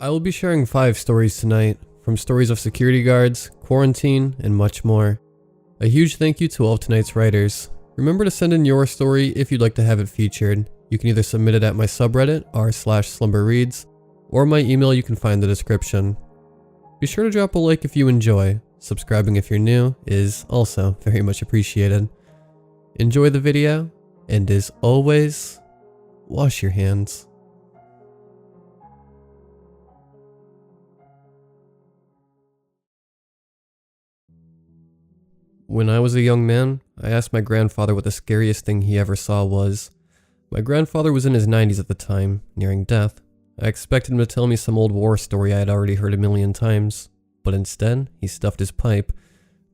I will be sharing 5 stories tonight, from stories of security guards, quarantine, and much more. A huge thank you to all of tonight's writers. Remember to send in your story if you'd like to have it featured. You can either submit it at my subreddit, r/slumberreads, or my email you can find in the description. Be sure to drop a like if you enjoy. Subscribing if you're new is also very much appreciated. Enjoy the video, and as always, wash your hands. When I was a young man, I asked my grandfather what the scariest thing he ever saw was. My grandfather was in his 90s at the time, nearing death. I expected him to tell me some old war story I had already heard a million times, but instead, he stuffed his pipe,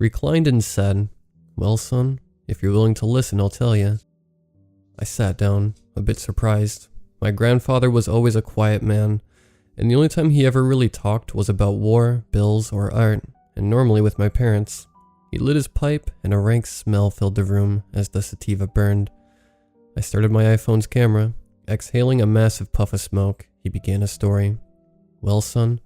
reclined and said, "Well, son, if you're willing to listen, I'll tell you." I sat down, a bit surprised. My grandfather was always a quiet man, and the only time he ever really talked was about war, bills, or art, and normally with my parents. He lit his pipe, and a rank smell filled the room as the sativa burned. I started my iPhone's camera. Exhaling a massive puff of smoke, he began a story. "Well, son,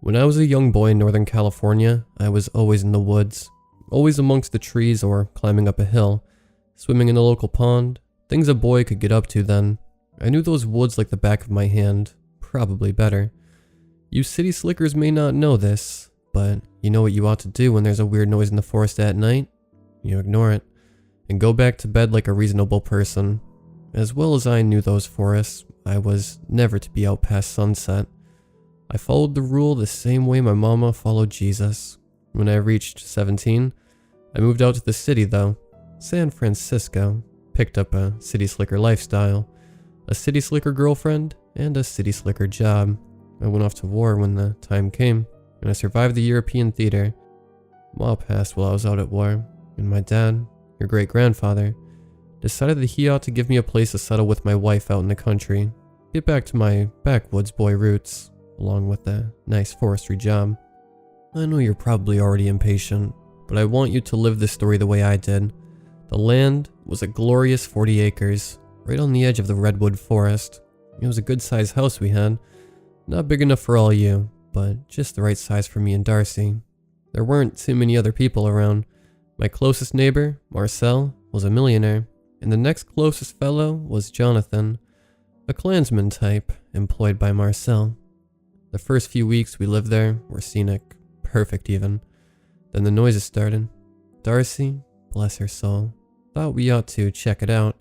when I was a young boy in Northern California, I was always in the woods, always amongst the trees or climbing up a hill, swimming in a local pond, things a boy could get up to then. I knew those woods like the back of my hand, probably better. You city slickers may not know this, but you know what you ought to do when there's a weird noise in the forest at night? You ignore it, and go back to bed like a reasonable person. As well as I knew those forests, I was never to be out past sunset. I followed the rule the same way my mama followed Jesus. When I reached 17, I moved out to the city though, San Francisco, picked up a city slicker lifestyle, a city slicker girlfriend, and a city slicker job. I went off to war when the time came, and I survived the European theater. A while passed while I was out at war, and my dad, your great-grandfather, decided that he ought to give me a place to settle with my wife out in the country, get back to my backwoods boy roots, along with a nice forestry job. I know you're probably already impatient, but I want you to live this story the way I did. The land was a glorious 40 acres, right on the edge of the redwood forest. It was a good-sized house we had, not big enough for all you, but just the right size for me and Darcy. There weren't too many other people around. My closest neighbor, Marcel, was a millionaire, and the next closest fellow was Jonathan, a Klansman type employed by Marcel. The first few weeks we lived there were scenic, perfect even. Then the noises started. Darcy, bless her soul, thought we ought to check it out,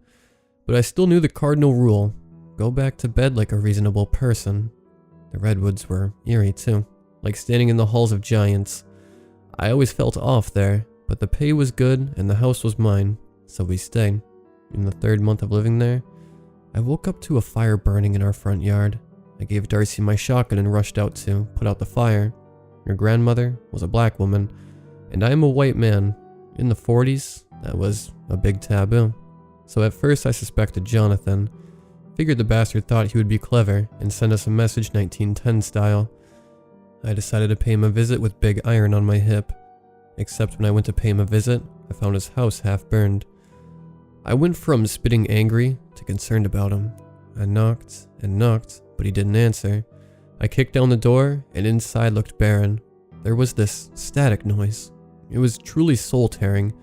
but I still knew the cardinal rule: go back to bed like a reasonable person. The redwoods were eerie too, like standing in the halls of giants. I always felt off there, but the pay was good and the house was mine, so we stayed. In the 3rd month of living there, I woke up to a fire burning in our front yard. I gave Darcy my shotgun and rushed out to put out the fire. Your grandmother was a black woman, and I am a white man. In the 40s, that was a big taboo. So at first I suspected Jonathan. Figured the bastard thought he would be clever and send us a message 1910 style. I decided to pay him a visit with big iron on my hip. Except when I went to pay him a visit, I found his house half burned. I went from spitting angry to concerned about him. I knocked and knocked, but he didn't answer. I kicked down the door, and inside looked barren. There was this static noise. It was truly soul-tearing.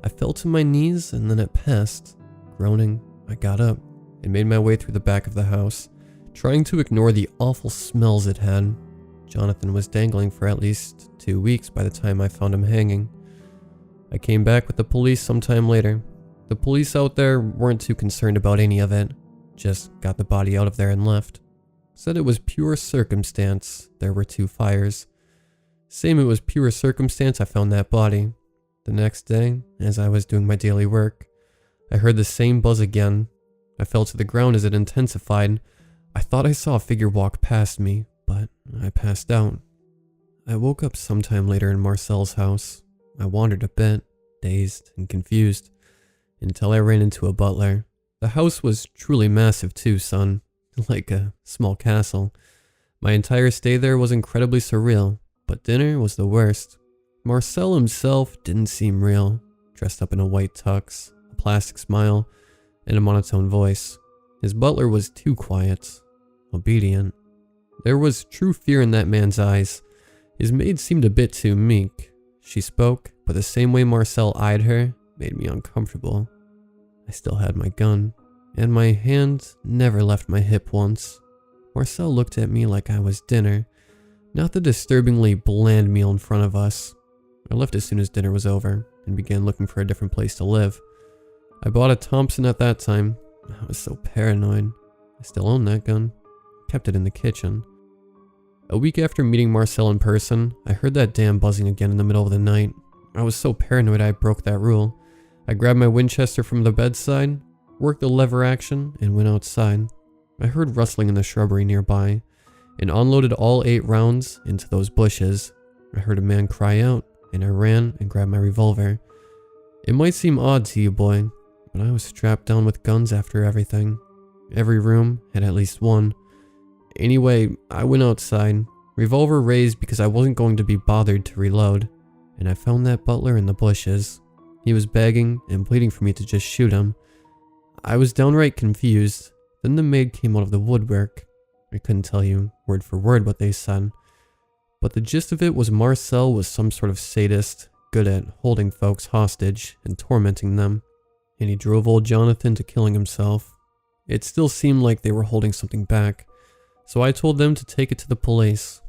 I fell to my knees, and then it passed. Groaning, I got up and made my way through the back of the house, trying to ignore the awful smells it had. Jonathan was dangling for at least 2 weeks by the time I found him hanging. I came back with the police sometime later. The police out there weren't too concerned about any of it, just got the body out of there and left. Said it was pure circumstance there were 2 fires. Same, it was pure circumstance I found that body. The next day, as I was doing my daily work, I heard the same buzz again. I fell to the ground as it intensified. I thought I saw a figure walk past me, but I passed out. I woke up sometime later in Marcel's house. I wandered a bit, dazed and confused, until I ran into a butler. The house was truly massive too, son, like a small castle. My entire stay there was incredibly surreal, but dinner was the worst. Marcel himself didn't seem real, dressed up in a white tux, a plastic smile, and a monotone voice. His butler was too quiet, obedient. There was true fear in that man's eyes. His maid seemed a bit too meek. She spoke, but the same way Marcel eyed her made me uncomfortable. I still had my gun, and my hand never left my hip once. Marcel looked at me like I was dinner, not the disturbingly bland meal in front of us. I left as soon as dinner was over and began looking for a different place to live. I bought a Thompson at that time. I was so paranoid. I still own that gun. Kept it in the kitchen. A week after meeting Marcel in person, I heard that damn buzzing again in the middle of the night. I was so paranoid I broke that rule. I grabbed my Winchester from the bedside, worked the lever action, and went outside. I heard rustling in the shrubbery nearby, and unloaded all 8 rounds into those bushes. I heard a man cry out, and I ran and grabbed my revolver. It might seem odd to you, boy, but I was strapped down with guns after everything. Every room had at least one. Anyway, I went outside, revolver raised because I wasn't going to be bothered to reload, and I found that butler in the bushes. He was begging and pleading for me to just shoot him. I was downright confused. Then the maid came out of the woodwork. I couldn't tell you word for word what they said, but the gist of it was Marcel was some sort of sadist, good at holding folks hostage and tormenting them, and he drove old Jonathan to killing himself. It still seemed like they were holding something back, so I told them to take it to the police.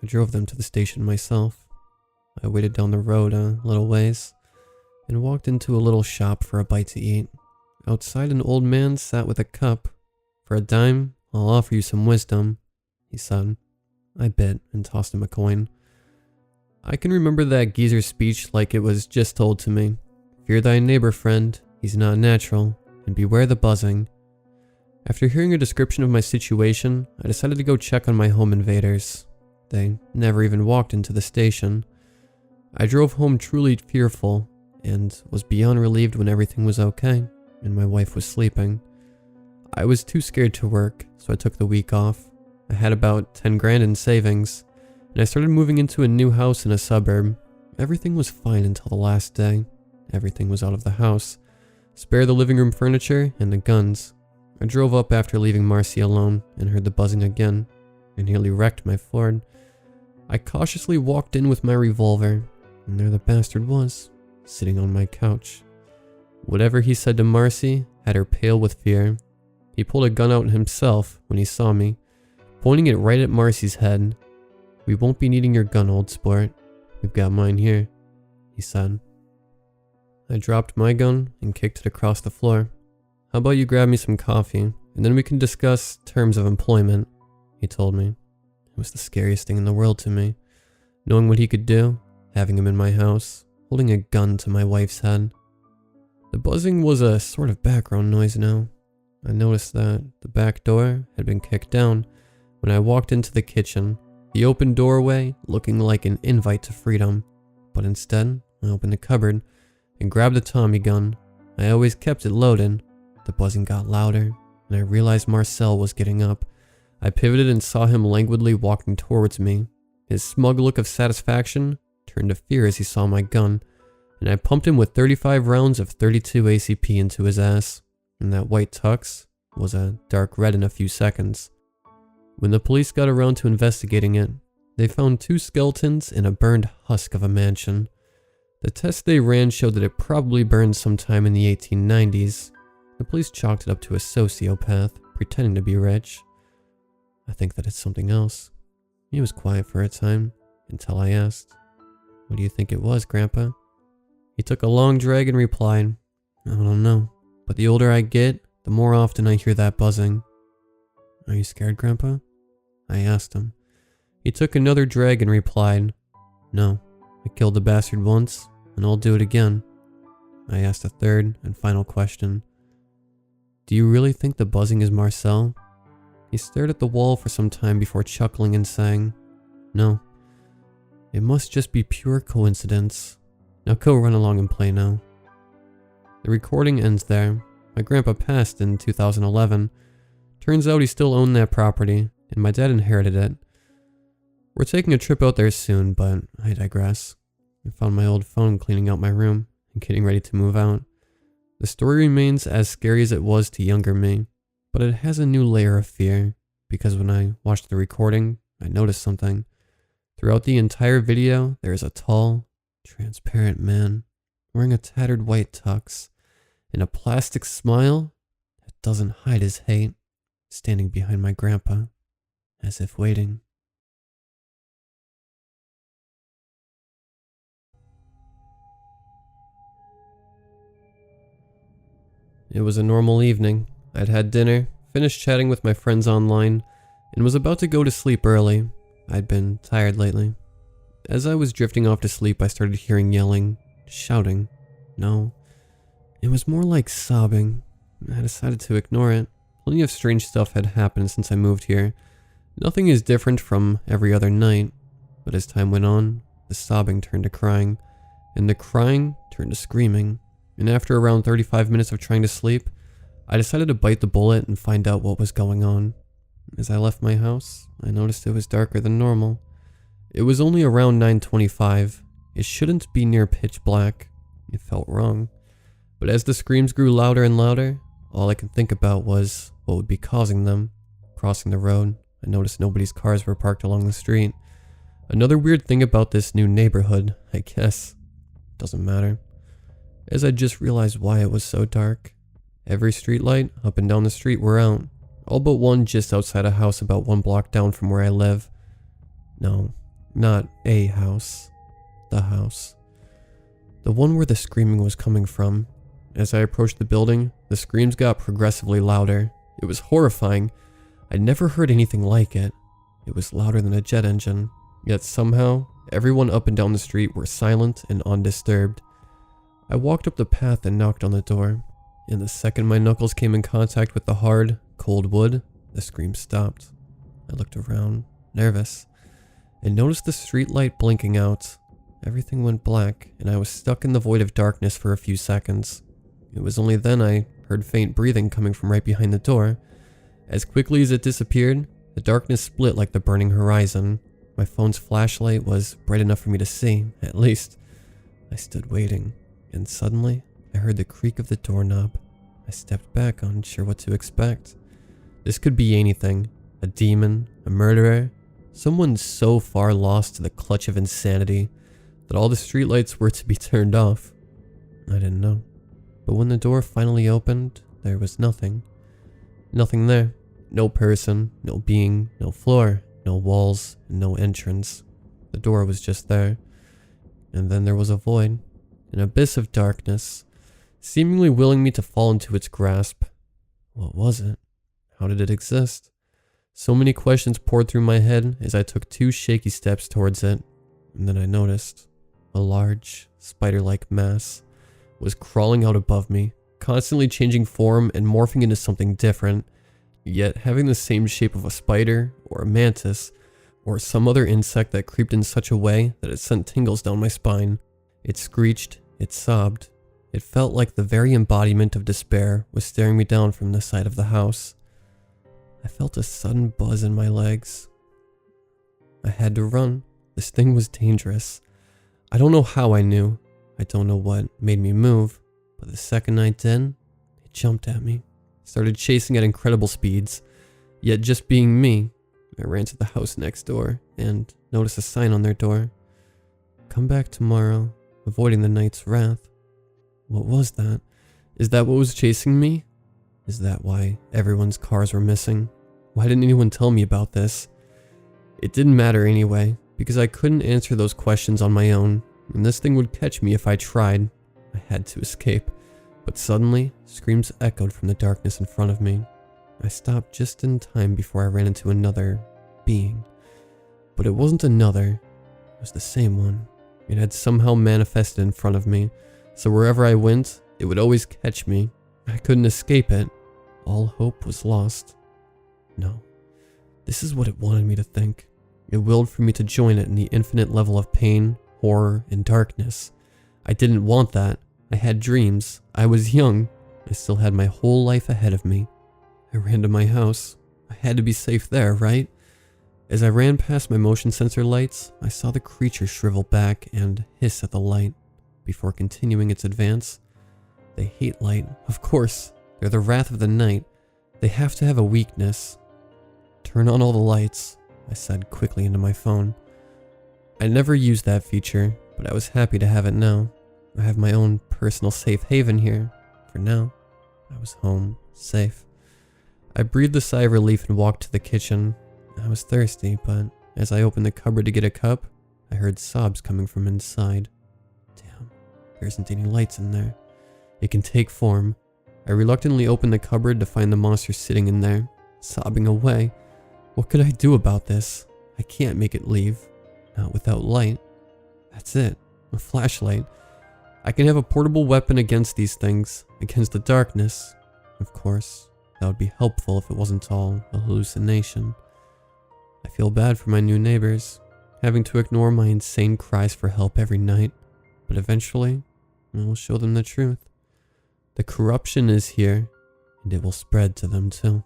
I drove them to the station myself. I waited down the road a little ways and walked into a little shop for a bite to eat. Outside, an old man sat with a cup. "For a dime, I'll offer you some wisdom," he said. I bit and tossed him a coin. I can remember that geezer's speech like it was just told to me. "Fear thy neighbor, friend. He's not natural. And beware the buzzing." After hearing a description of my situation, I decided to go check on my home invaders. They never even walked into the station. I drove home truly fearful, and was beyond relieved when everything was okay, and my wife was sleeping. I was too scared to work, so I took the week off. I had about 10 grand in savings, and I started moving into a new house in a suburb. Everything was fine until the last day. Everything was out of the house. Spare the living room furniture and the guns. I drove up after leaving Marcy alone and heard the buzzing again. I nearly wrecked my Ford. I cautiously walked in with my revolver, and there the bastard was, sitting on my couch. Whatever he said to Marcy had her pale with fear. He pulled a gun out himself when he saw me, pointing it right at Marcy's head. "We won't be needing your gun, old sport. We've got mine here," he said. I dropped my gun and kicked it across the floor. "How about you grab me some coffee, and then we can discuss terms of employment," he told me. It was the scariest thing in the world to me. Knowing what he could do, having him in my house, holding a gun to my wife's head. The buzzing was a sort of background noise now. I noticed that the back door had been kicked down when I walked into the kitchen, the open doorway looking like an invite to freedom. But instead, I opened the cupboard and grabbed a Tommy gun. I always kept it loaded. The buzzing got louder, and I realized Marcel was getting up. I pivoted and saw him languidly walking towards me. His smug look of satisfaction turned to fear as he saw my gun, and I pumped him with 35 rounds of .32 ACP into his ass, and that white tux was a dark red in a few seconds. When the police got around to investigating it, they found 2 skeletons in a burned husk of a mansion. The tests they ran showed that it probably burned sometime in the 1890s. The police chalked it up to a sociopath pretending to be rich. I think that it's something else. He was quiet for a time, until I asked, "What do you think it was, Grandpa?" He took a long drag and replied, "I don't know, but the older I get, the more often I hear that buzzing." "Are you scared, Grandpa?" I asked him. He took another drag and replied, "No, I killed the bastard once, and I'll do it again." I asked a third and final question. "Do you really think the buzzing is Marcel?" He stared at the wall for some time before chuckling and saying, "No, it must just be pure coincidence. Now go run along and play now." The recording ends there. My grandpa passed in 2011. Turns out he still owned that property, and my dad inherited it. We're taking a trip out there soon, but I digress. I found my old phone cleaning out my room and getting ready to move out. The story remains as scary as it was to younger me, but it has a new layer of fear. because when I watched the recording, I noticed something. Throughout the entire video, there is a tall, transparent man wearing a tattered white tux and a plastic smile that doesn't hide his hate, standing behind my grandpa, as if waiting. It was a normal evening. I'd had dinner, finished chatting with my friends online, and was about to go to sleep early. I'd been tired lately. As I was drifting off to sleep, I started hearing yelling, shouting. No, it was more like sobbing. I decided to ignore it. Plenty of strange stuff had happened since I moved here. Nothing is different from every other night. But as time went on, the sobbing turned to crying, and the crying turned to screaming. And after around 35 minutes of trying to sleep, I decided to bite the bullet and find out what was going on. As I left my house, I noticed it was darker than normal. It was only around 9:25. It shouldn't be near pitch black. It felt wrong. But as the screams grew louder and louder, all I could think about was what would be causing them. Crossing the road, I noticed nobody's cars were parked along the street. Another weird thing about this new neighborhood, I guess. Doesn't matter. As I just realized why it was so dark. Every streetlight up and down the street were out. All but one just outside a house about 1 block down from where I live. No, not a house. The house. The one where the screaming was coming from. As I approached the building, the screams got progressively louder. It was horrifying. I'd never heard anything like it. It was louder than a jet engine. Yet somehow, everyone up and down the street were silent and undisturbed. I walked up the path and knocked on the door. And the second my knuckles came in contact with the hard, cold wood, the scream stopped. I looked around, nervous, and noticed the streetlight blinking out. Everything went black, and I was stuck in the void of darkness for a few seconds. It was only then I heard faint breathing coming from right behind the door. As quickly as it disappeared, the darkness split like the burning horizon. My phone's flashlight was bright enough for me to see, at least. I stood waiting, and suddenly, I heard the creak of the doorknob. I stepped back, unsure what to expect. This could be anything. A demon, a murderer, someone so far lost to the clutch of insanity that all the streetlights were to be turned off. I didn't know. But when the door finally opened, there was nothing. Nothing there. No person, no being, no floor, no walls, and no entrance. The door was just there. And then there was a void, an abyss of darkness, seemingly willing me to fall into its grasp. What was it? How did it exist? So many questions poured through my head as I took 2 shaky steps towards it, and then I noticed a large, spider-like mass was crawling out above me, constantly changing form and morphing into something different, yet having the same shape of a spider or a mantis or some other insect that creeped in such a way that it sent tingles down my spine. It screeched, it sobbed. It felt like the very embodiment of despair was staring me down from the side of the house. I felt a sudden buzz in my legs. I had to run. This thing was dangerous. I don't know how I knew. I don't know what made me move, but the second I did, it jumped at me. Started chasing at incredible speeds. Yet just being me, I ran to the house next door and noticed a sign on their door. Come back tomorrow, avoiding the night's wrath. What was that? Is that what was chasing me? Is that why everyone's cars were missing? Why didn't anyone tell me about this? It didn't matter anyway, because I couldn't answer those questions on my own, and this thing would catch me if I tried. I had to escape, but suddenly, screams echoed from the darkness in front of me. I stopped just in time before I ran into another being. But it wasn't another, it was the same one. It had somehow manifested in front of me, so wherever I went, it would always catch me. I couldn't escape it. All hope was lost. No, this is what it wanted me to think. It willed for me to join it in the infinite level of pain, horror, and darkness. I didn't want that. I had dreams. I was young. I still had my whole life ahead of me. I ran to my house. I had to be safe there, right? As I ran past my motion sensor lights, I saw the creature shrivel back and hiss at the light before continuing its advance. They hate light, of course. They're the wrath of the night. They have to have a weakness. Turn on all the lights, I said quickly into my phone. I never used that feature, but I was happy to have it now. I have my own personal safe haven here. For now, I was home, safe. I breathed a sigh of relief and walked to the kitchen. I was thirsty, but as I opened the cupboard to get a cup, I heard sobs coming from inside. Damn, there isn't any lights in there. It can take form. I reluctantly opened the cupboard to find the monster sitting in there, sobbing away. What could I do about this? I can't make it leave. Not without light. That's it. A flashlight. I can have a portable weapon against these things, against the darkness. Of course, that would be helpful if it wasn't all a hallucination. I feel bad for my new neighbors, having to ignore my insane cries for help every night, but eventually, I will show them the truth. The corruption is here, and it will spread to them too.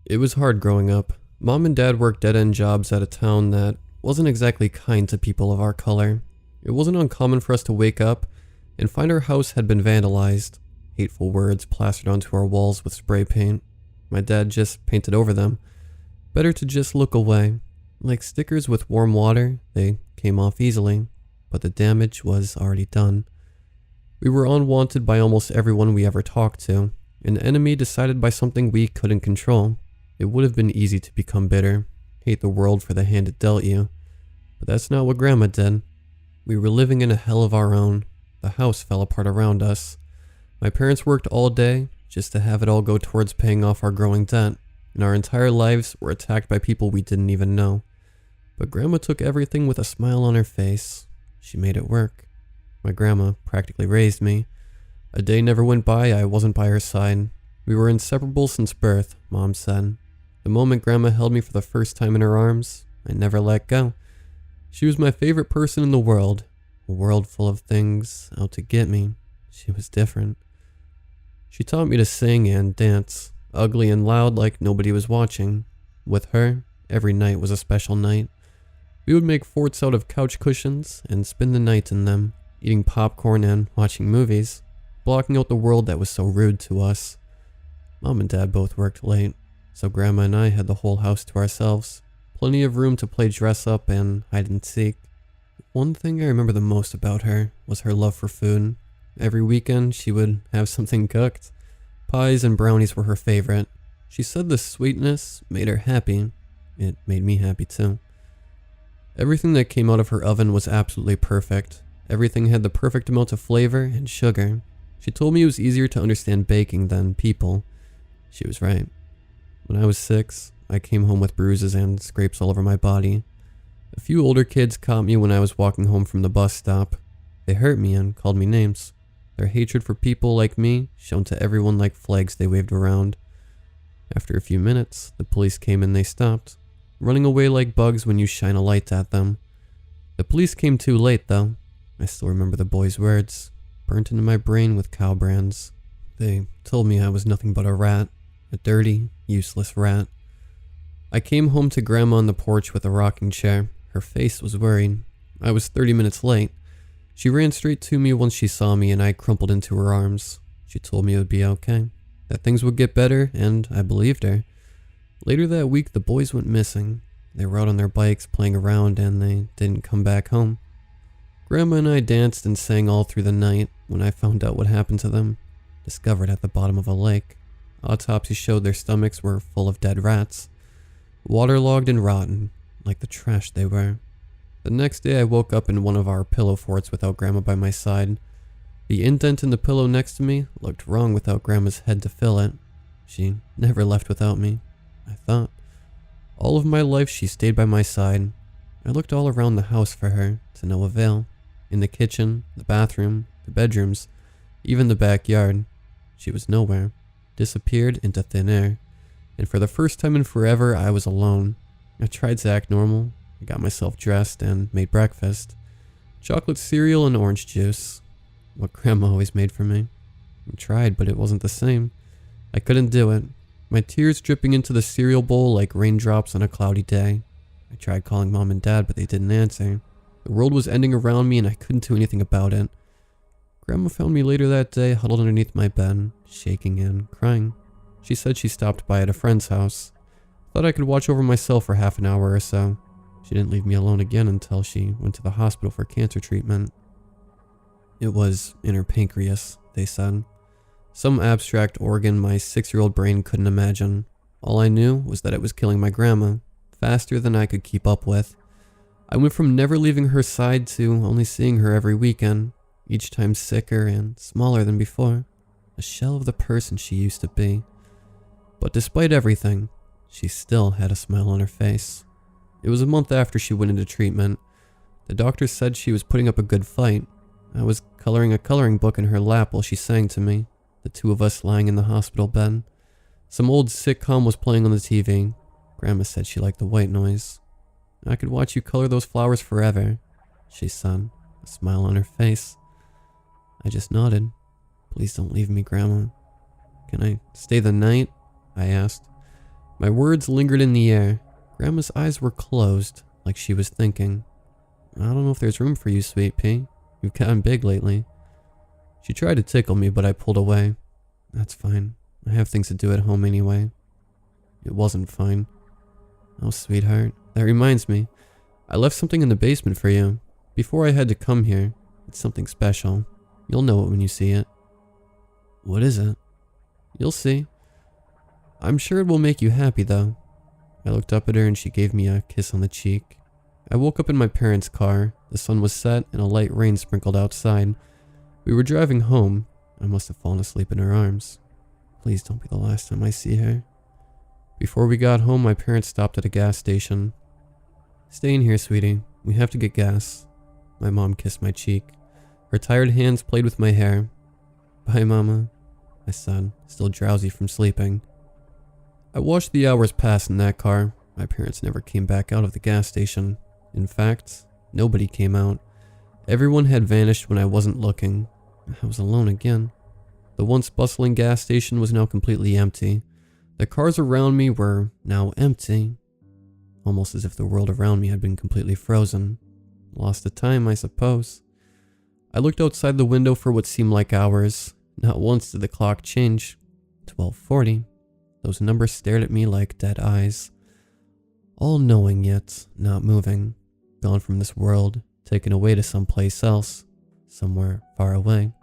It was hard growing up. Mom and Dad worked dead-end jobs at a town that wasn't exactly kind to people of our color. It wasn't uncommon for us to wake up and find our house had been vandalized, hateful words plastered onto our walls with spray paint. My dad just painted over them. Better to just look away. Like stickers with warm water, they came off easily, but the damage was already done. We were unwanted by almost everyone we ever talked to, an enemy decided by something we couldn't control. It would have been easy to become bitter, hate the world for the hand it dealt you, but that's not what Grandma did. We were living in a hell of our own. The house fell apart around us. My parents worked all day just to have it all go towards paying off our growing debt, and our entire lives were attacked by people we didn't even know. But Grandma took everything with a smile on her face. She made it work. My grandma practically raised me. A day never went by I wasn't by her side. We were inseparable since birth, Mom said. The moment Grandma held me for the first time in her arms, I never let go. She was my favorite person in the world, a world full of things out to get me. She was different. She taught me to sing and dance, ugly and loud like nobody was watching. With her, every night was a special night. We would make forts out of couch cushions and spend the night in them, eating popcorn and watching movies, blocking out the world that was so rude to us. Mom and Dad both worked late, so Grandma and I had the whole house to ourselves. Plenty of room to play dress up and hide and seek. One thing I remember the most about her was her love for food. Every weekend she would have something cooked. Pies and brownies were her favorite. She said the sweetness made her happy. It made me happy too. Everything that came out of her oven was absolutely perfect. Everything had the perfect amount of flavor and sugar. She told me it was easier to understand baking than people. She was right. When I was 6, I came home with bruises and scrapes all over my body. A few older kids caught me when I was walking home from the bus stop. They hurt me and called me names. Their hatred for people like me shone to everyone like flags they waved around. After a few minutes, the police came and they stopped, running away like bugs when you shine a light at them. The police came too late though. I still remember the boys' words, burnt into my brain with cow brands. They told me I was nothing but a rat, a dirty, useless rat. I came home to Grandma on the porch with a rocking chair. Her face was worried. I was 30 minutes late. She ran straight to me once she saw me and I crumpled into her arms. She told me it would be okay, that things would get better, and I believed her. Later that week, the boys went missing. They were out on their bikes playing around and they didn't come back home. Grandma and I danced and sang all through the night when I found out what happened to them. Discovered at the bottom of a lake. Autopsies showed their stomachs were full of dead rats. Waterlogged and rotten, like the trash they were. The next day I woke up in one of our pillow forts without Grandma by my side. The indent in the pillow next to me looked wrong without Grandma's head to fill it. She never left without me, I thought. All of my life she stayed by my side. I looked all around the house for her, to no avail. In the kitchen, the bathroom, the bedrooms, even the backyard. She was nowhere. Disappeared into thin air. And for the first time in forever, I was alone. I tried to act normal. I got myself dressed and made breakfast. Chocolate cereal and orange juice. What Grandma always made for me. I tried, but it wasn't the same. I couldn't do it. My tears dripping into the cereal bowl like raindrops on a cloudy day. I tried calling Mom and Dad, but they didn't answer. The world was ending around me and I couldn't do anything about it. Grandma found me later that day, huddled underneath my bed, shaking and crying. She said she stopped by at a friend's house. Thought I could watch over myself for half an hour or so. She didn't leave me alone again until she went to the hospital for cancer treatment. It was in her pancreas, they said. Some abstract organ my 6-year-old brain couldn't imagine. All I knew was that it was killing my grandma, faster than I could keep up with. I went from never leaving her side to only seeing her every weekend, each time sicker and smaller than before, a shell of the person she used to be. But despite everything, she still had a smile on her face. It was a month after she went into treatment. The doctor said she was putting up a good fight. I was coloring a coloring book in her lap while she sang to me, the two of us lying in the hospital bed. Some old sitcom was playing on the TV. Grandma said she liked the white noise. I could watch you color those flowers forever, she said, a smile on her face. I just nodded. Please don't leave me, Grandma. Can I stay the night? I asked. My words lingered in the air. Grandma's eyes were closed, like she was thinking. I don't know if there's room for you, sweet pea. You've gotten big lately. She tried to tickle me, but I pulled away. That's fine. I have things to do at home anyway. It wasn't fine. Oh, sweetheart. That reminds me. I left something in the basement for you. Before I had to come here. It's something special. You'll know it when you see it. What is it? You'll see. I'm sure it will make you happy, though. I looked up at her and she gave me a kiss on the cheek. I woke up in my parents' car. The sun was set and a light rain sprinkled outside. We were driving home. I must have fallen asleep in her arms. Please don't be the last time I see her. Before we got home, my parents stopped at a gas station. Stay in here, sweetie. We have to get gas. My mom kissed my cheek. Her tired hands played with my hair. Bye, Mama, I said, still drowsy from sleeping. I watched the hours pass in that car. My parents never came back out of the gas station. In fact, nobody came out. Everyone had vanished when I wasn't looking. I was alone again. The once bustling gas station was now completely empty. The cars around me were now empty. Almost as if the world around me had been completely frozen. Lost to time, I suppose. I looked outside the window for what seemed like hours. Not once did the clock change. 12:40. Those numbers stared at me like dead eyes. All knowing yet not moving. Gone from this world, taken away to someplace else. Somewhere far away.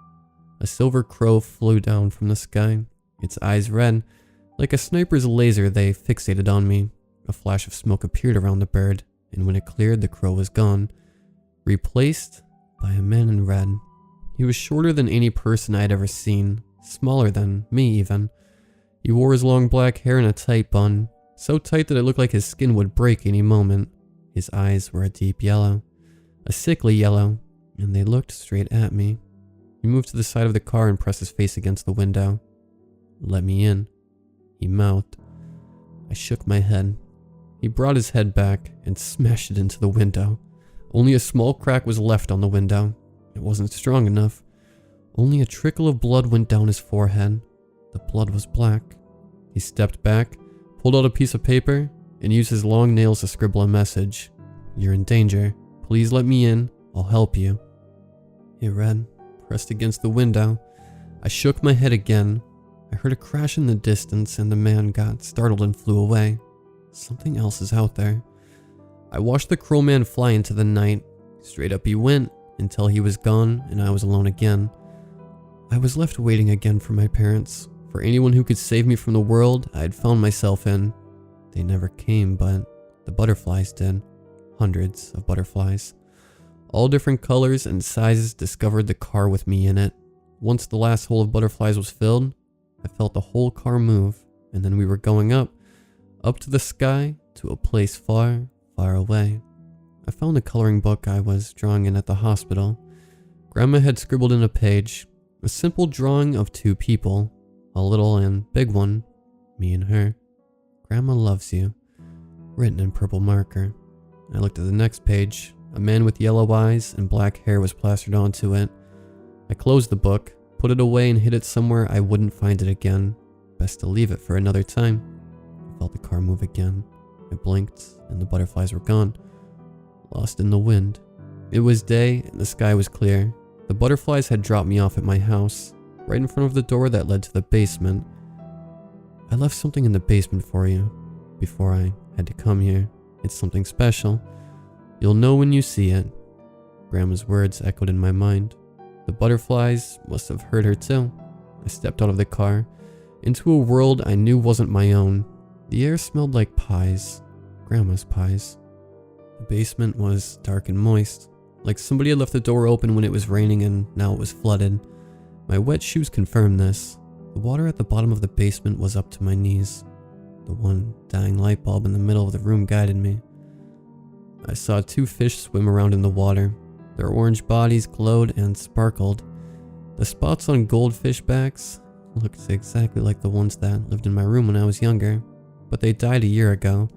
A silver crow flew down from the sky, its eyes red. Like a sniper's laser, they fixated on me. A flash of smoke appeared around the bird, and when it cleared, the crow was gone. Replaced by a man in red. He was shorter than any person I had ever seen. Smaller than me, even. He wore his long black hair in a tight bun. So tight that it looked like his skin would break any moment. His eyes were a deep yellow. A sickly yellow, and they looked straight at me. He moved to the side of the car and pressed his face against the window. Let me in, he mouthed. I shook my head. He brought his head back and smashed it into the window. Only a small crack was left on the window. It wasn't strong enough. Only a trickle of blood went down his forehead. The blood was black. He stepped back, pulled out a piece of paper, and used his long nails to scribble a message. You're in danger. Please let me in. I'll help you. He read, pressed against the window. I shook my head again. I heard a crash in the distance and the man got startled and flew away. Something else is out there. I watched the crow man fly into the night. Straight up he went until he was gone and I was alone again. I was left waiting again for my parents, for anyone who could save me from the world I had found myself in. They never came, but the butterflies did. Hundreds of butterflies. All different colors and sizes discovered the car with me in it. Once the last hole of butterflies was filled, I felt the whole car move, and then we were going up to the sky, to a place far, far away. I found the coloring book I was drawing in at the hospital. Grandma had scribbled in a page, a simple drawing of two people, a little and big one, me and her. Grandma loves you, written in purple marker. I looked at the next page. A man with yellow eyes and black hair was plastered onto it. I closed the book, put it away and hid it somewhere I wouldn't find it again. Best to leave it for another time. I felt the car move again. I blinked and the butterflies were gone. Lost in the wind. It was day and the sky was clear. The butterflies had dropped me off at my house, right in front of the door that led to the basement. I left something in the basement for you before I had to come here. It's something special. You'll know when you see it. Grandma's words echoed in my mind. The butterflies must have heard her too. I stepped out of the car, into a world I knew wasn't my own. The air smelled like pies. Grandma's pies. The basement was dark and moist, like somebody had left the door open when it was raining and now it was flooded. My wet shoes confirmed this. The water at the bottom of the basement was up to my knees. The one dying light bulb in the middle of the room guided me. I saw 2 fish swim around in the water. Their orange bodies glowed and sparkled. The spots on goldfish backs looked exactly like the ones that lived in my room when I was younger, but they died a year ago,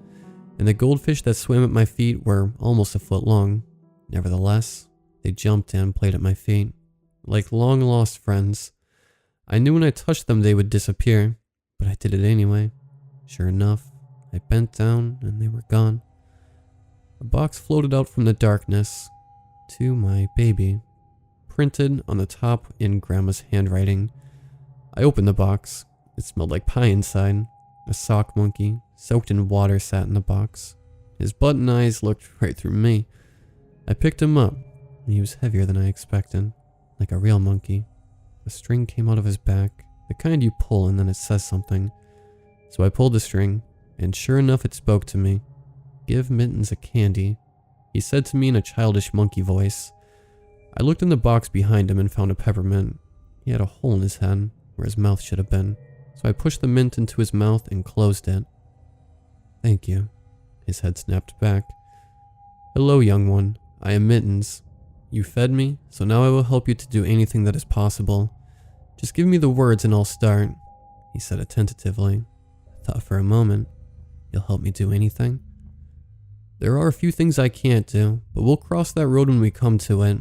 and the goldfish that swam at my feet were almost a foot long. Nevertheless, they jumped and played at my feet, like long-lost friends. I knew when I touched them they would disappear, but I did it anyway. Sure enough, I bent down and they were gone. A box floated out from the darkness. To my baby, printed on the top in Grandma's handwriting. I opened the box. It smelled like pie inside. A sock monkey, soaked in water, sat in the box. His button eyes looked right through me. I picked him up, and he was heavier than I expected, like a real monkey. A string came out of his back, the kind you pull and then it says something. So I pulled the string, and sure enough it spoke to me. Give Mittens a candy. He said to me in a childish monkey voice. I looked in the box behind him and found a peppermint. He had a hole in his head, where his mouth should have been, so I pushed the mint into his mouth and closed it. Thank you. His head snapped back. Hello, young one. I am Mittens. You fed me, so now I will help you to do anything that is possible. Just give me the words and I'll start. He said it tentatively. I thought for a moment. You'll help me do anything? There are a few things I can't do, but we'll cross that road when we come to it.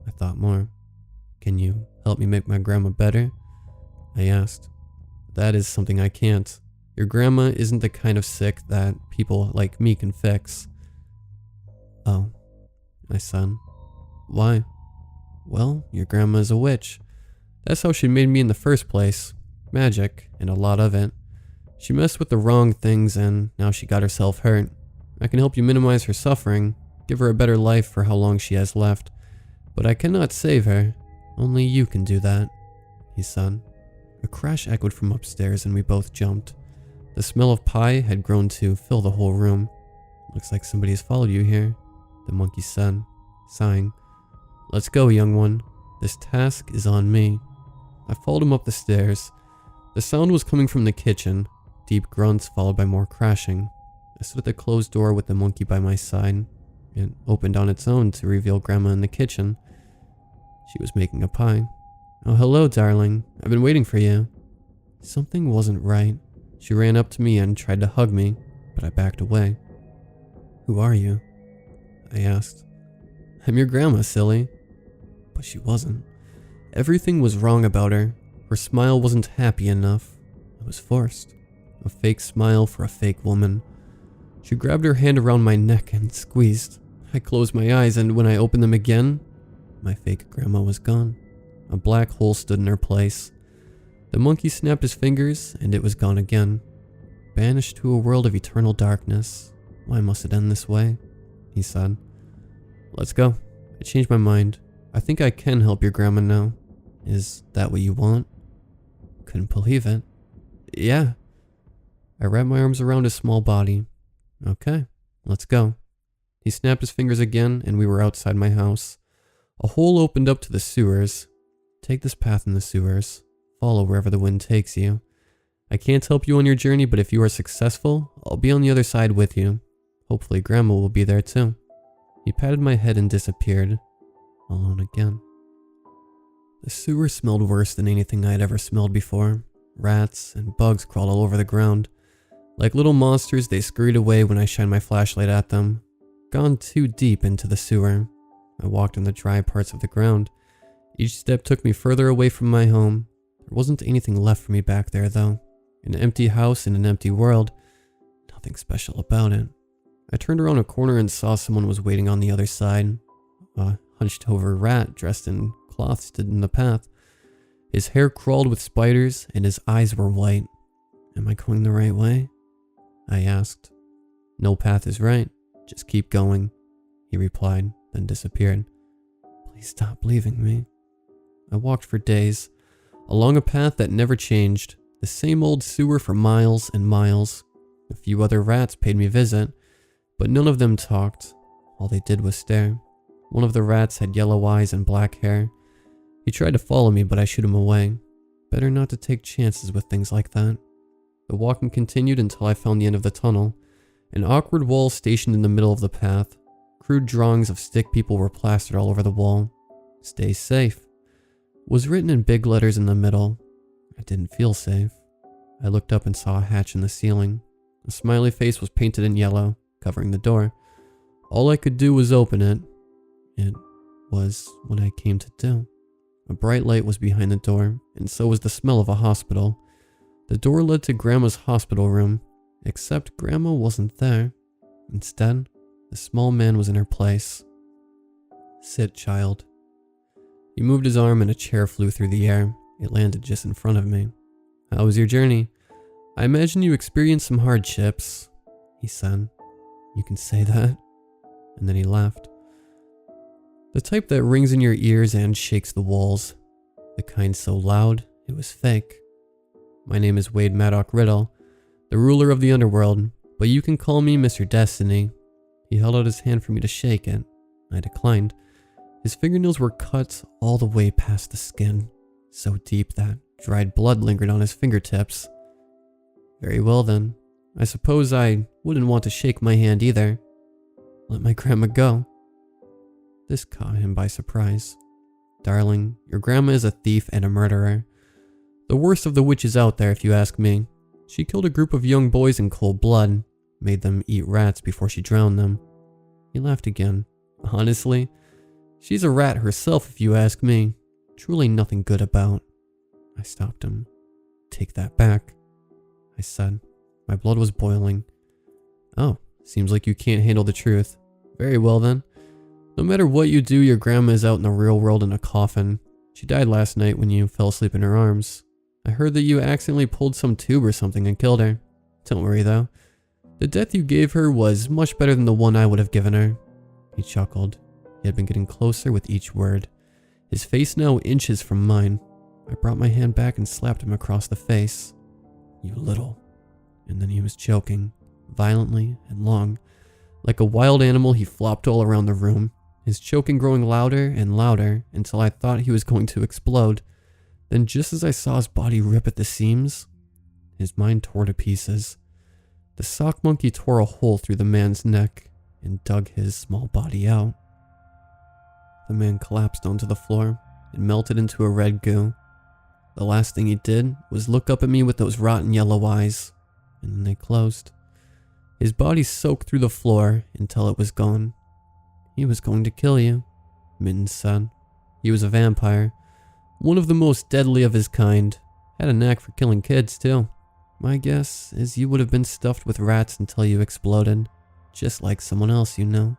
I thought more. Can you help me make my grandma better? I asked. That is something I can't. Your grandma isn't the kind of sick that people like me can fix. Oh, I said. Why? Well, your grandma is a witch. That's how she made me in the first place. Magic, and a lot of it. She messed with the wrong things and now she got herself hurt. I can help you minimize her suffering, give her a better life for how long she has left. But I cannot save her. Only you can do that, he said. A crash echoed from upstairs and we both jumped. The smell of pie had grown to fill the whole room. Looks like somebody has followed you here, the monkey said, sighing. Let's go, young one. This task is on me. I followed him up the stairs. The sound was coming from the kitchen, deep grunts followed by more crashing. I stood at the closed door with the monkey by my side. It opened on its own to reveal Grandma in the kitchen. She was making a pie. Oh, hello, darling. I've been waiting for you. Something wasn't right. She ran up to me and tried to hug me, but I backed away. Who are you? I asked. I'm your grandma, silly. But she wasn't. Everything was wrong about her. Her smile wasn't happy enough. It was forced. A fake smile for a fake woman. She grabbed her hand around my neck and squeezed. I closed my eyes and when I opened them again, my fake grandma was gone. A black hole stood in her place. The monkey snapped his fingers and it was gone again. Banished to a world of eternal darkness. Why must it end this way? He said. Let's go. I changed my mind. I think I can help your grandma now. Is that what you want? Couldn't believe it. Yeah. I wrapped my arms around his small body. Okay, let's go. He snapped his fingers again and we were outside my house. A hole opened up to the sewers. Take this path in the sewers. Follow wherever the wind takes you. I can't help you on your journey, but if you are successful, I'll be on the other side with you. Hopefully Grandma will be there too. He patted my head and disappeared. Alone again. The sewer smelled worse than anything I had ever smelled before. Rats and bugs crawled all over the ground. Like little monsters, they scurried away when I shined my flashlight at them. Gone too deep into the sewer. I walked on the dry parts of the ground. Each step took me further away from my home. There wasn't anything left for me back there, though. An empty house in an empty world. Nothing special about it. I turned around a corner and saw someone was waiting on the other side. A hunched over rat dressed in cloth stood in the path. His hair crawled with spiders and his eyes were white. Am I going the right way? I asked. No path is right. Just keep going, he replied, then disappeared. Please stop leaving me. I walked for days, along a path that never changed, the same old sewer for miles and miles. A few other rats paid me a visit, but none of them talked. All they did was stare. One of the rats had yellow eyes and black hair. He tried to follow me, but I shooed him away. Better not to take chances with things like that. The walking continued until I found the end of the tunnel. An awkward wall stationed in the middle of the path. Crude drawings of stick people were plastered all over the wall. Stay safe was written in big letters in the middle. I didn't feel safe. I looked up and saw a hatch in the ceiling. A smiley face was painted in yellow, covering the door. All I could do was open it. It was what I came to do. A bright light was behind the door, and so was the smell of a hospital. The door led to Grandma's hospital room, except Grandma wasn't there. Instead, the small man was in her place. Sit, child. He moved his arm and a chair flew through the air. It landed just in front of me. How was your journey? I imagine you experienced some hardships, he said. You can say that? And then he laughed. The type that rings in your ears and shakes the walls. The kind so loud, it was fake. My name is Wade Maddock Riddle, the ruler of the underworld, but you can call me Mr. Destiny. He held out his hand for me to shake it. I declined. His fingernails were cut all the way past the skin, so deep that dried blood lingered on his fingertips. Very well then. I suppose I wouldn't want to shake my hand either. Let my grandma go. This caught him by surprise. Darling, your grandma is a thief and a murderer. The worst of the witches out there, if you ask me. She killed a group of young boys in cold blood, made them eat rats before she drowned them. He laughed again. Honestly, she's a rat herself, if you ask me. Truly nothing good about. I stopped him. Take that back, I said. My blood was boiling. Oh, seems like you can't handle the truth. Very well then. No matter what you do, your grandma is out in the real world in a coffin. She died last night when you fell asleep in her arms. I heard that you accidentally pulled some tube or something and killed her. Don't worry though. The death you gave her was much better than the one I would have given her. He chuckled. He had been getting closer with each word. His face now inches from mine. I brought my hand back and slapped him across the face. You little. And then he was choking, violently and long. Like a wild animal, he flopped all around the room, his choking growing louder and louder until I thought he was going to explode. Then just as I saw his body rip at the seams, his mind tore to pieces. The sock monkey tore a hole through the man's neck and dug his small body out. The man collapsed onto the floor and melted into a red goo. The last thing he did was look up at me with those rotten yellow eyes, and then they closed. His body soaked through the floor until it was gone. He was going to kill you, Mittens said. He was a vampire, one of the most deadly of his kind. Had a knack for killing kids too. My guess is you would have been stuffed with rats until you exploded, just like someone else you know.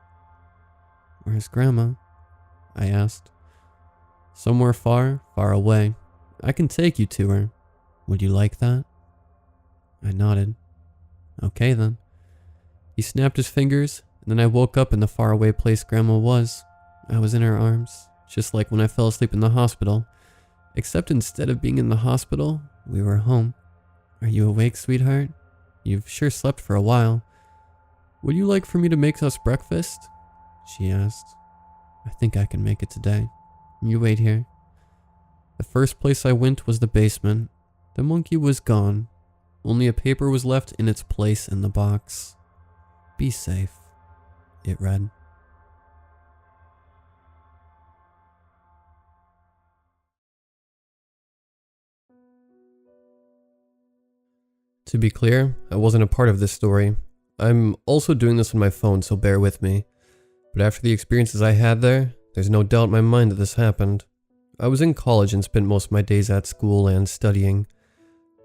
Where's Grandma? I asked. Somewhere far, far away. I can take you to her. Would you like that? I nodded. Okay then. He snapped his fingers, and then I woke up in the faraway place Grandma was. I was in her arms, just like when I fell asleep in the hospital. Except instead of being in the hospital, we were home. Are you awake, sweetheart? You've sure slept for a while. Would you like for me to make us breakfast? She asked. I think I can make it today. You wait here. The first place I went was the basement. The monkey was gone. Only a paper was left in its place in the box. Be safe, it read. To be clear, I wasn't a part of this story. I'm also doing this on my phone, so bear with me. But after the experiences I had there, there's no doubt in my mind that this happened. I was in college and spent most of my days at school and studying.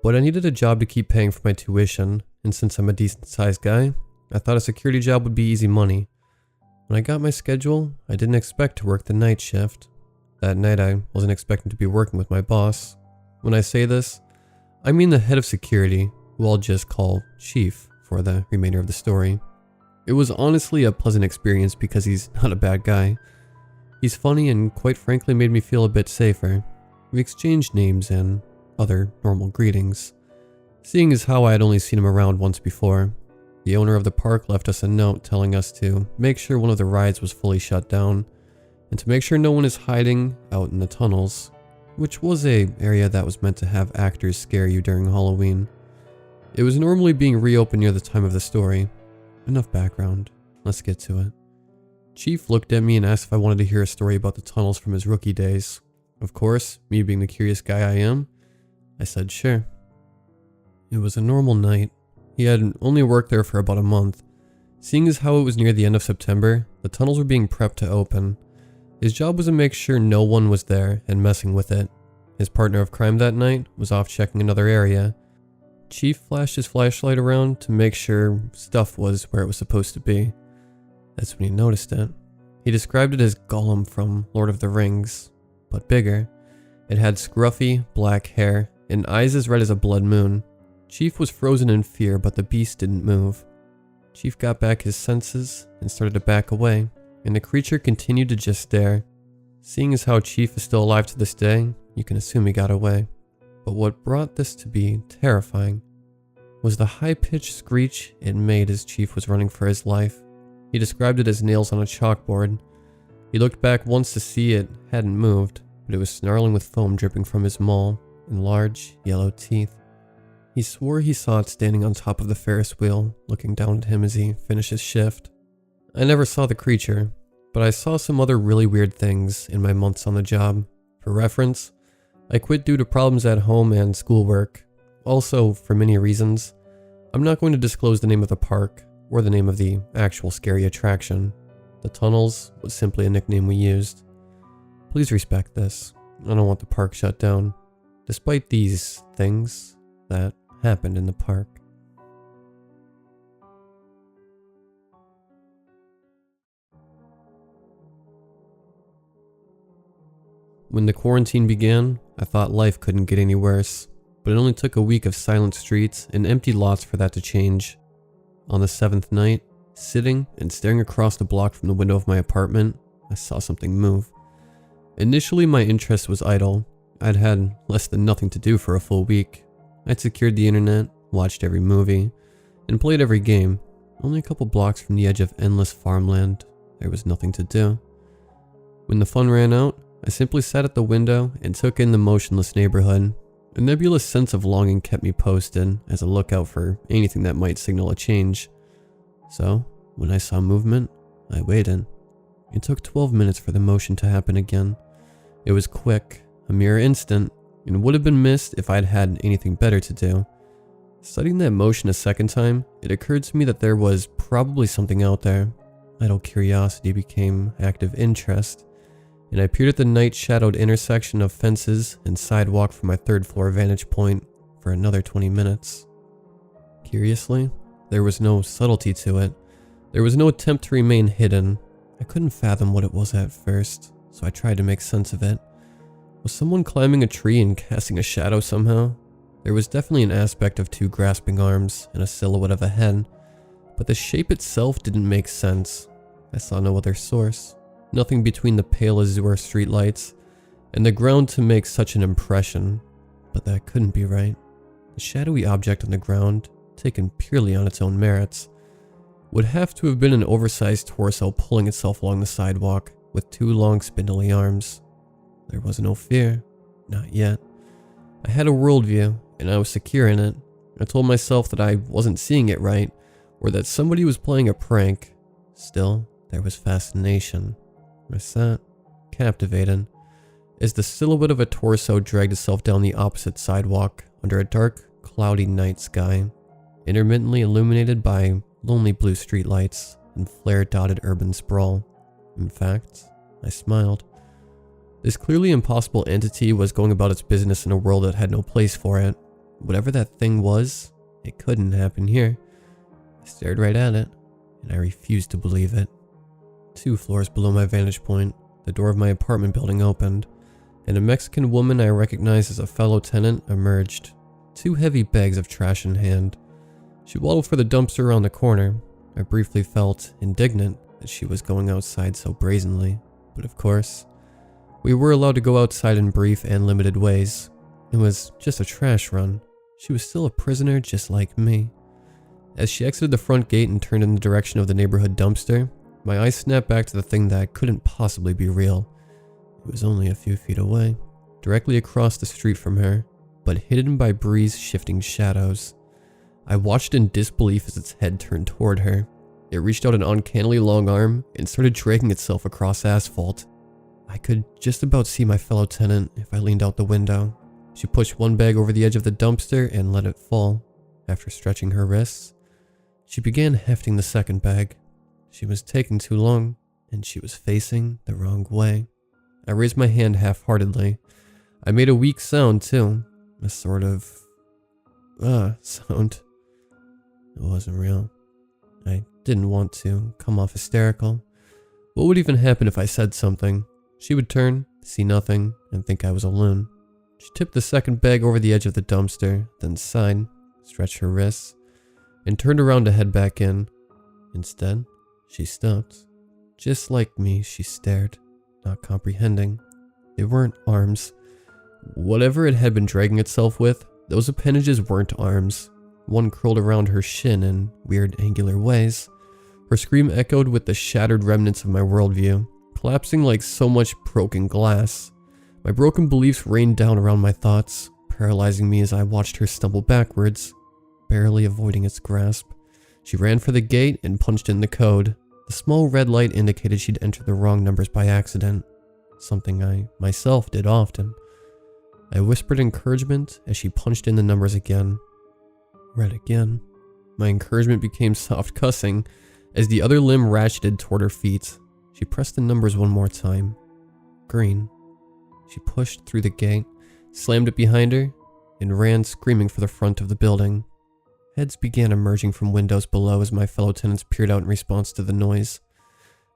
But I needed a job to keep paying for my tuition, and since I'm a decent sized guy, I thought a security job would be easy money. When I got my schedule, I didn't expect to work the night shift. That night I wasn't expecting to be working with my boss. When I say this, I mean the head of security, who I'll just call Chief for the remainder of the story. It was honestly a pleasant experience because he's not a bad guy. He's funny and quite frankly made me feel a bit safer. We exchanged names and other normal greetings. Seeing as how I had only seen him around once before, the owner of the park left us a note telling us to make sure one of the rides was fully shut down and to make sure no one is hiding out in the tunnels, which was an area that was meant to have actors scare you during Halloween. It was normally being reopened near the time of the story. Enough background, let's get to it. Chief looked at me and asked if I wanted to hear a story about the tunnels from his rookie days. Of course, me being the curious guy I am, I said sure. It was a normal night. He had only worked there for about a month. Seeing as how it was near the end of September, the tunnels were being prepped to open. His job was to make sure no one was there and messing with it. His partner of crime that night was off checking another area. Chief flashed his flashlight around to make sure stuff was where it was supposed to be. That's when he noticed it. He described it as Gollum from Lord of the Rings, but bigger. It had scruffy, black hair and eyes as red as a blood moon. Chief was frozen in fear, but the beast didn't move. Chief got back his senses and started to back away, and the creature continued to just stare. Seeing as how Chief is still alive to this day, you can assume he got away. But what brought this to be terrifying was the high-pitched screech it made as Chief was running for his life. He described it as nails on a chalkboard. He looked back once to see it hadn't moved, but it was snarling with foam dripping from his maw and large yellow teeth. He swore he saw it standing on top of the Ferris wheel, looking down at him as he finished his shift. I never saw the creature, but I saw some other really weird things in my months on the job. For reference, I quit due to problems at home and schoolwork. Also, for many reasons, I'm not going to disclose the name of the park or the name of the actual scary attraction. The tunnels was simply a nickname we used. Please respect this. I don't want the park shut down, despite these things that happened in the park. When the quarantine began, I thought life couldn't get any worse, but it only took a week of silent streets and empty lots for that to change. On the 7th night, sitting and staring across the block from the window of my apartment, I saw something move. Initially, my interest was idle. I'd had less than nothing to do for a full week. I'd secured the internet, watched every movie, and played every game. Only a couple blocks from the edge of endless farmland, there was nothing to do. When the fun ran out, I simply sat at the window and took in the motionless neighborhood. A nebulous sense of longing kept me posted as a lookout for anything that might signal a change. So, when I saw movement, I waited. It took 12 minutes for the motion to happen again. It was quick, a mere instant, and would have been missed if I'd had anything better to do. Studying that motion a second time, it occurred to me that there was probably something out there. Idle curiosity became active interest, and I peered at the night-shadowed intersection of fences and sidewalk from my third-floor vantage point for another 20 minutes. Curiously, there was no subtlety to it. There was no attempt to remain hidden. I couldn't fathom what it was at first, so I tried to make sense of it. Was someone climbing a tree and casting a shadow somehow? There was definitely an aspect of two grasping arms and a silhouette of a head, but the shape itself didn't make sense. I saw no other source. Nothing between the pale azure streetlights and the ground to make such an impression, but that couldn't be right. The shadowy object on the ground, taken purely on its own merits, would have to have been an oversized torso pulling itself along the sidewalk with two long spindly arms. There was no fear, not yet. I had a worldview, and I was secure in it. I told myself that I wasn't seeing it right, or that somebody was playing a prank. Still, there was fascination. I sat, captivated, as the silhouette of a torso dragged itself down the opposite sidewalk under a dark, cloudy night sky, intermittently illuminated by lonely blue streetlights and flare-dotted urban sprawl. In fact, I smiled. This clearly impossible entity was going about its business in a world that had no place for it. Whatever that thing was, it couldn't happen here. I stared right at it, and I refused to believe it. 2 floors below my vantage point, the door of my apartment building opened, and a Mexican woman I recognized as a fellow tenant emerged, 2 heavy bags of trash in hand. She waddled for the dumpster around the corner. I briefly felt indignant that she was going outside so brazenly, but of course, we were allowed to go outside in brief and limited ways. It was just a trash run. She was still a prisoner just like me. As she exited the front gate and turned in the direction of the neighborhood dumpster, my eyes snapped back to the thing that couldn't possibly be real. It was only a few feet away, directly across the street from her, but hidden by breeze-shifting shadows. I watched in disbelief as its head turned toward her. It reached out an uncannily long arm and started dragging itself across asphalt. I could just about see my fellow tenant if I leaned out the window. She pushed one bag over the edge of the dumpster and let it fall. After stretching her wrists, she began hefting the second bag. She was taking too long, and she was facing the wrong way. I raised my hand half-heartedly. I made a weak sound too, a sort of sound. It wasn't real. I didn't want to come off hysterical. What would even happen if I said something? She would turn, see nothing, and think I was a loon. She tipped the second bag over the edge of the dumpster, then sighed, stretched her wrists, and turned around to head back in. Instead, she stopped. Just like me, she stared, not comprehending. They weren't arms. Whatever it had been dragging itself with, those appendages weren't arms. One curled around her shin in weird angular ways. Her scream echoed with the shattered remnants of my worldview, collapsing like so much broken glass. My broken beliefs rained down around my thoughts, paralyzing me as I watched her stumble backwards, barely avoiding its grasp. She ran for the gate and punched in the code. The small red light indicated she'd entered the wrong numbers by accident, something I myself did often. I whispered encouragement as she punched in the numbers again. Red again. My encouragement became soft cussing as the other limb ratcheted toward her feet. She pressed the numbers one more time. Green. She pushed through the gate, slammed it behind her, and ran screaming for the front of the building. Heads began emerging from windows below as my fellow tenants peered out in response to the noise.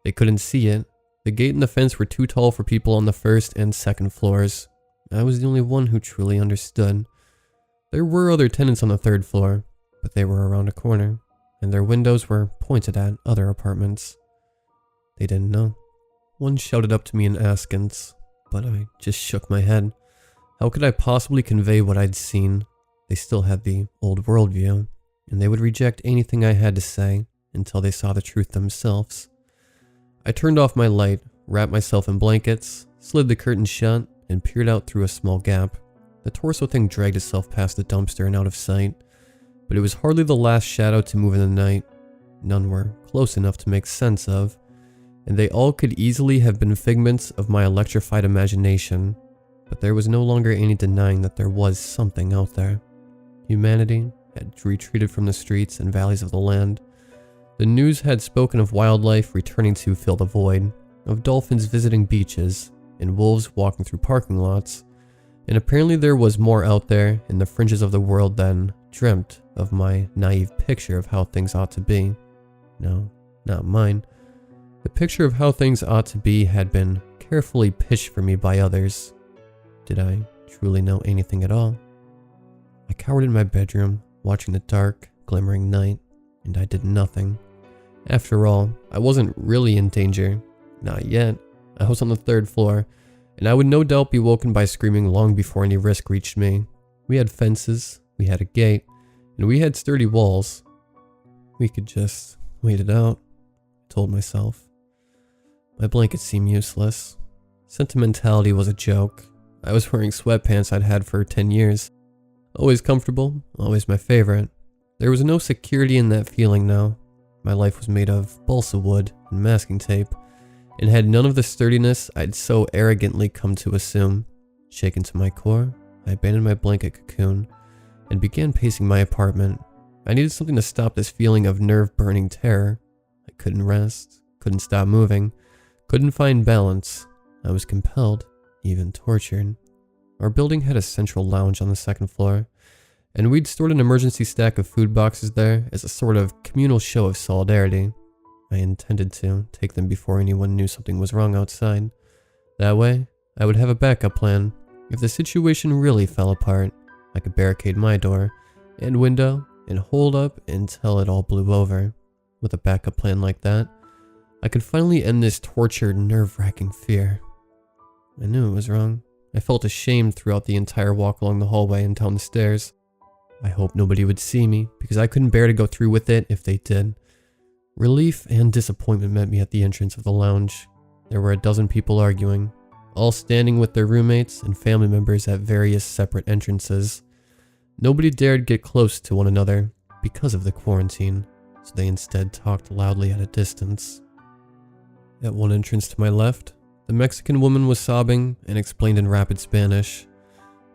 They couldn't see it. The gate and the fence were too tall for people on the first and second floors. I was the only one who truly understood. There were other tenants on the third floor, but they were around a corner, and their windows were pointed at other apartments. They didn't know. One shouted up to me in Askins, but I just shook my head. How could I possibly convey what I'd seen? They still had the old worldview, and they would reject anything I had to say until they saw the truth themselves. I turned off my light, wrapped myself in blankets, slid the curtain shut, and peered out through a small gap. The torso thing dragged itself past the dumpster and out of sight, but it was hardly the last shadow to move in the night. None were close enough to make sense of, and they all could easily have been figments of my electrified imagination, but there was no longer any denying that there was something out there. Humanity had retreated from the streets and valleys of the land. The news had spoken of wildlife returning to fill the void, of dolphins visiting beaches, and wolves walking through parking lots, and apparently there was more out there in the fringes of the world than dreamt of my naive picture of how things ought to be. No, not mine. The picture of how things ought to be had been carefully pitched for me by others. Did I truly know anything at all? I cowered in my bedroom, watching the dark, glimmering night, and I did nothing. After all, I wasn't really in danger. Not yet. I was on the third floor, and I would no doubt be woken by screaming long before any risk reached me. We had fences, we had a gate, and we had sturdy walls. We could just wait it out, I told myself. My blanket seemed useless. Sentimentality was a joke. I was wearing sweatpants I'd had for 10 years. Always comfortable, always my favorite. There was no security in that feeling now. My life was made of balsa wood and masking tape, and had none of the sturdiness I'd so arrogantly come to assume. Shaken to my core, I abandoned my blanket cocoon and began pacing my apartment. I needed something to stop this feeling of nerve-burning terror. I couldn't rest, couldn't stop moving, couldn't find balance. I was compelled, even tortured. Our building had a central lounge on the second floor, and we'd stored an emergency stack of food boxes there as a sort of communal show of solidarity. I intended to take them before anyone knew something was wrong outside. That way, I would have a backup plan. If the situation really fell apart, I could barricade my door and window and hold up until it all blew over. With a backup plan like that, I could finally end this tortured, nerve-wracking fear. I knew it was wrong. I felt ashamed throughout the entire walk along the hallway and down the stairs. I hoped nobody would see me, because I couldn't bear to go through with it if they did. Relief and disappointment met me at the entrance of the lounge. There were a dozen people arguing, all standing with their roommates and family members at various separate entrances. Nobody dared get close to one another because of the quarantine, so they instead talked loudly at a distance. At one entrance to my left, the Mexican woman was sobbing and explained in rapid Spanish.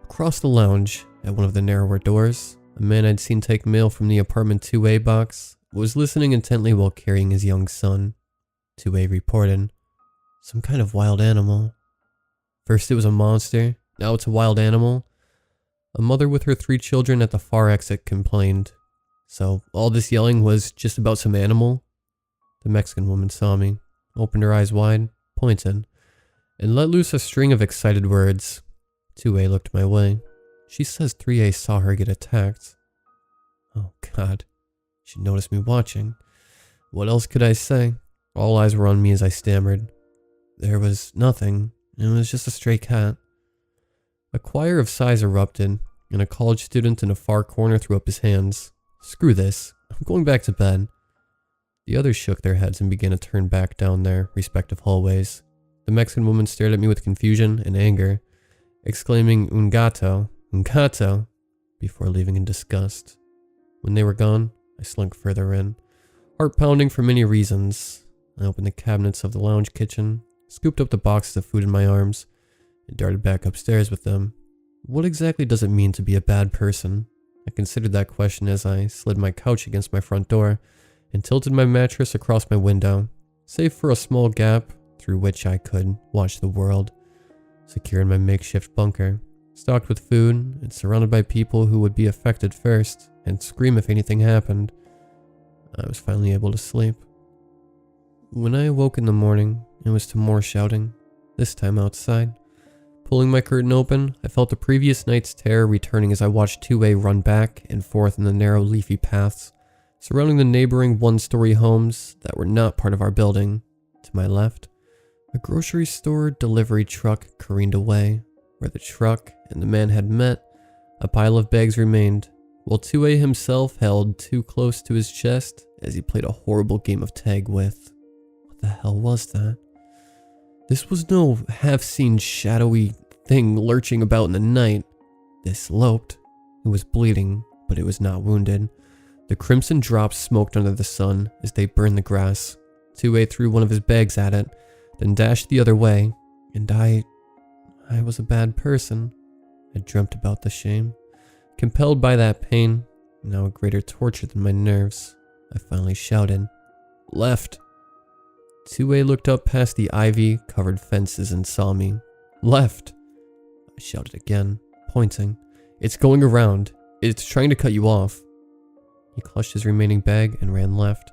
Across the lounge, at one of the narrower doors, a man I'd seen take mail from the apartment 2A box was listening intently while carrying his young son. 2A reported, "Some kind of wild animal. First it was a monster, now it's a wild animal." A mother with her 3 children at the far exit complained. "So all this yelling was just about some animal?" The Mexican woman saw me, opened her eyes wide, pointed, and let loose a string of excited words. 2A looked my way. She says 3A saw her get attacked. Oh God, she noticed me watching. What else could I say? All eyes were on me as I stammered. "There was nothing. It was just a stray cat." A choir of sighs erupted, and a college student in a far corner threw up his hands. "Screw this. I'm going back to bed." The others shook their heads and began to turn back down their respective hallways. The Mexican woman stared at me with confusion and anger, exclaiming "Un gato, un gato," before leaving in disgust. When they were gone, I slunk further in, heart pounding for many reasons. I opened the cabinets of the lounge kitchen, scooped up the boxes of food in my arms, and darted back upstairs with them. What exactly does it mean to be a bad person? I considered that question as I slid my couch against my front door and tilted my mattress across my window, save for a small gap through which I could watch the world. Secure in my makeshift bunker, stocked with food and surrounded by people who would be affected first and scream if anything happened, I was finally able to sleep. When I awoke in the morning, it was to more shouting, this time outside. Pulling my curtain open, I felt the previous night's terror returning as I watched 2A run back and forth in the narrow leafy paths surrounding the neighboring one-story homes that were not part of our building. To my left, a grocery store delivery truck careened away. Where the truck and the man had met, a pile of bags remained, while 2A himself held too close to his chest as he played a horrible game of tag with. What the hell was that? This was no half-seen shadowy thing lurching about in the night. This loped. It was bleeding, but it was not wounded. The crimson drops smoked under the sun as they burned the grass. 2A threw one of his bags at it, then dashed the other way, and I was a bad person. I dreamt about the shame. Compelled by that pain, now a greater torture than my nerves, I finally shouted, "Left!" 2A looked up past the ivy-covered fences and saw me. "Left!" I shouted again, pointing. "It's going around. It's trying to cut you off." He clutched his remaining bag and ran left.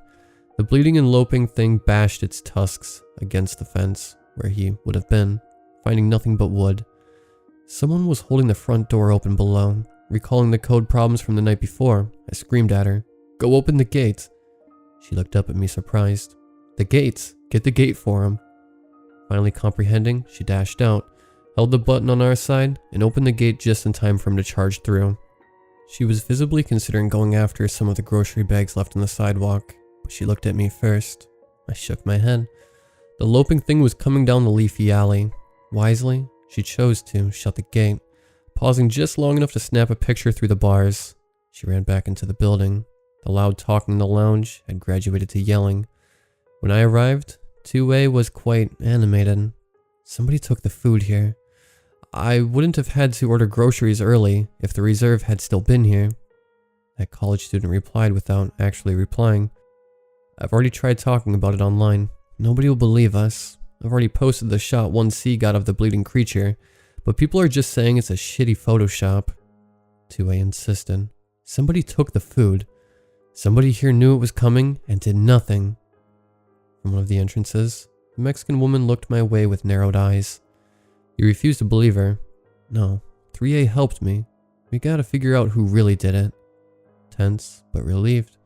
The bleeding and loping thing bashed its tusks against the fence where he would have been, finding nothing but wood. Someone was holding the front door open below. Recalling the code problems from the night before, I screamed at her, "Go open the gate!" She looked up at me surprised. "The gates! Get the gate for him!" Finally comprehending, she dashed out, held the button on our side, and opened the gate just in time for him to charge through. She was visibly considering going after some of the grocery bags left on the sidewalk, but she looked at me first. I shook my head. The loping thing was coming down the leafy alley. Wisely, she chose to shut the gate, pausing just long enough to snap a picture through the bars. She ran back into the building. The loud talking in the lounge had graduated to yelling. When I arrived, 2A was quite animated. Somebody took the food here. I wouldn't have had to order groceries early if the reserve had still been here. That college student replied without actually replying. I've already tried talking about it online. Nobody will believe us. I've already posted the shot 1C got of the bleeding creature, but people are just saying it's a shitty Photoshop. 2A insisted. Somebody took the food. Somebody here knew it was coming and did nothing. From one of the entrances, the Mexican woman looked my way with narrowed eyes. He refused to believe her. No, 3A helped me. We gotta figure out who really did it. Tense, but relieved.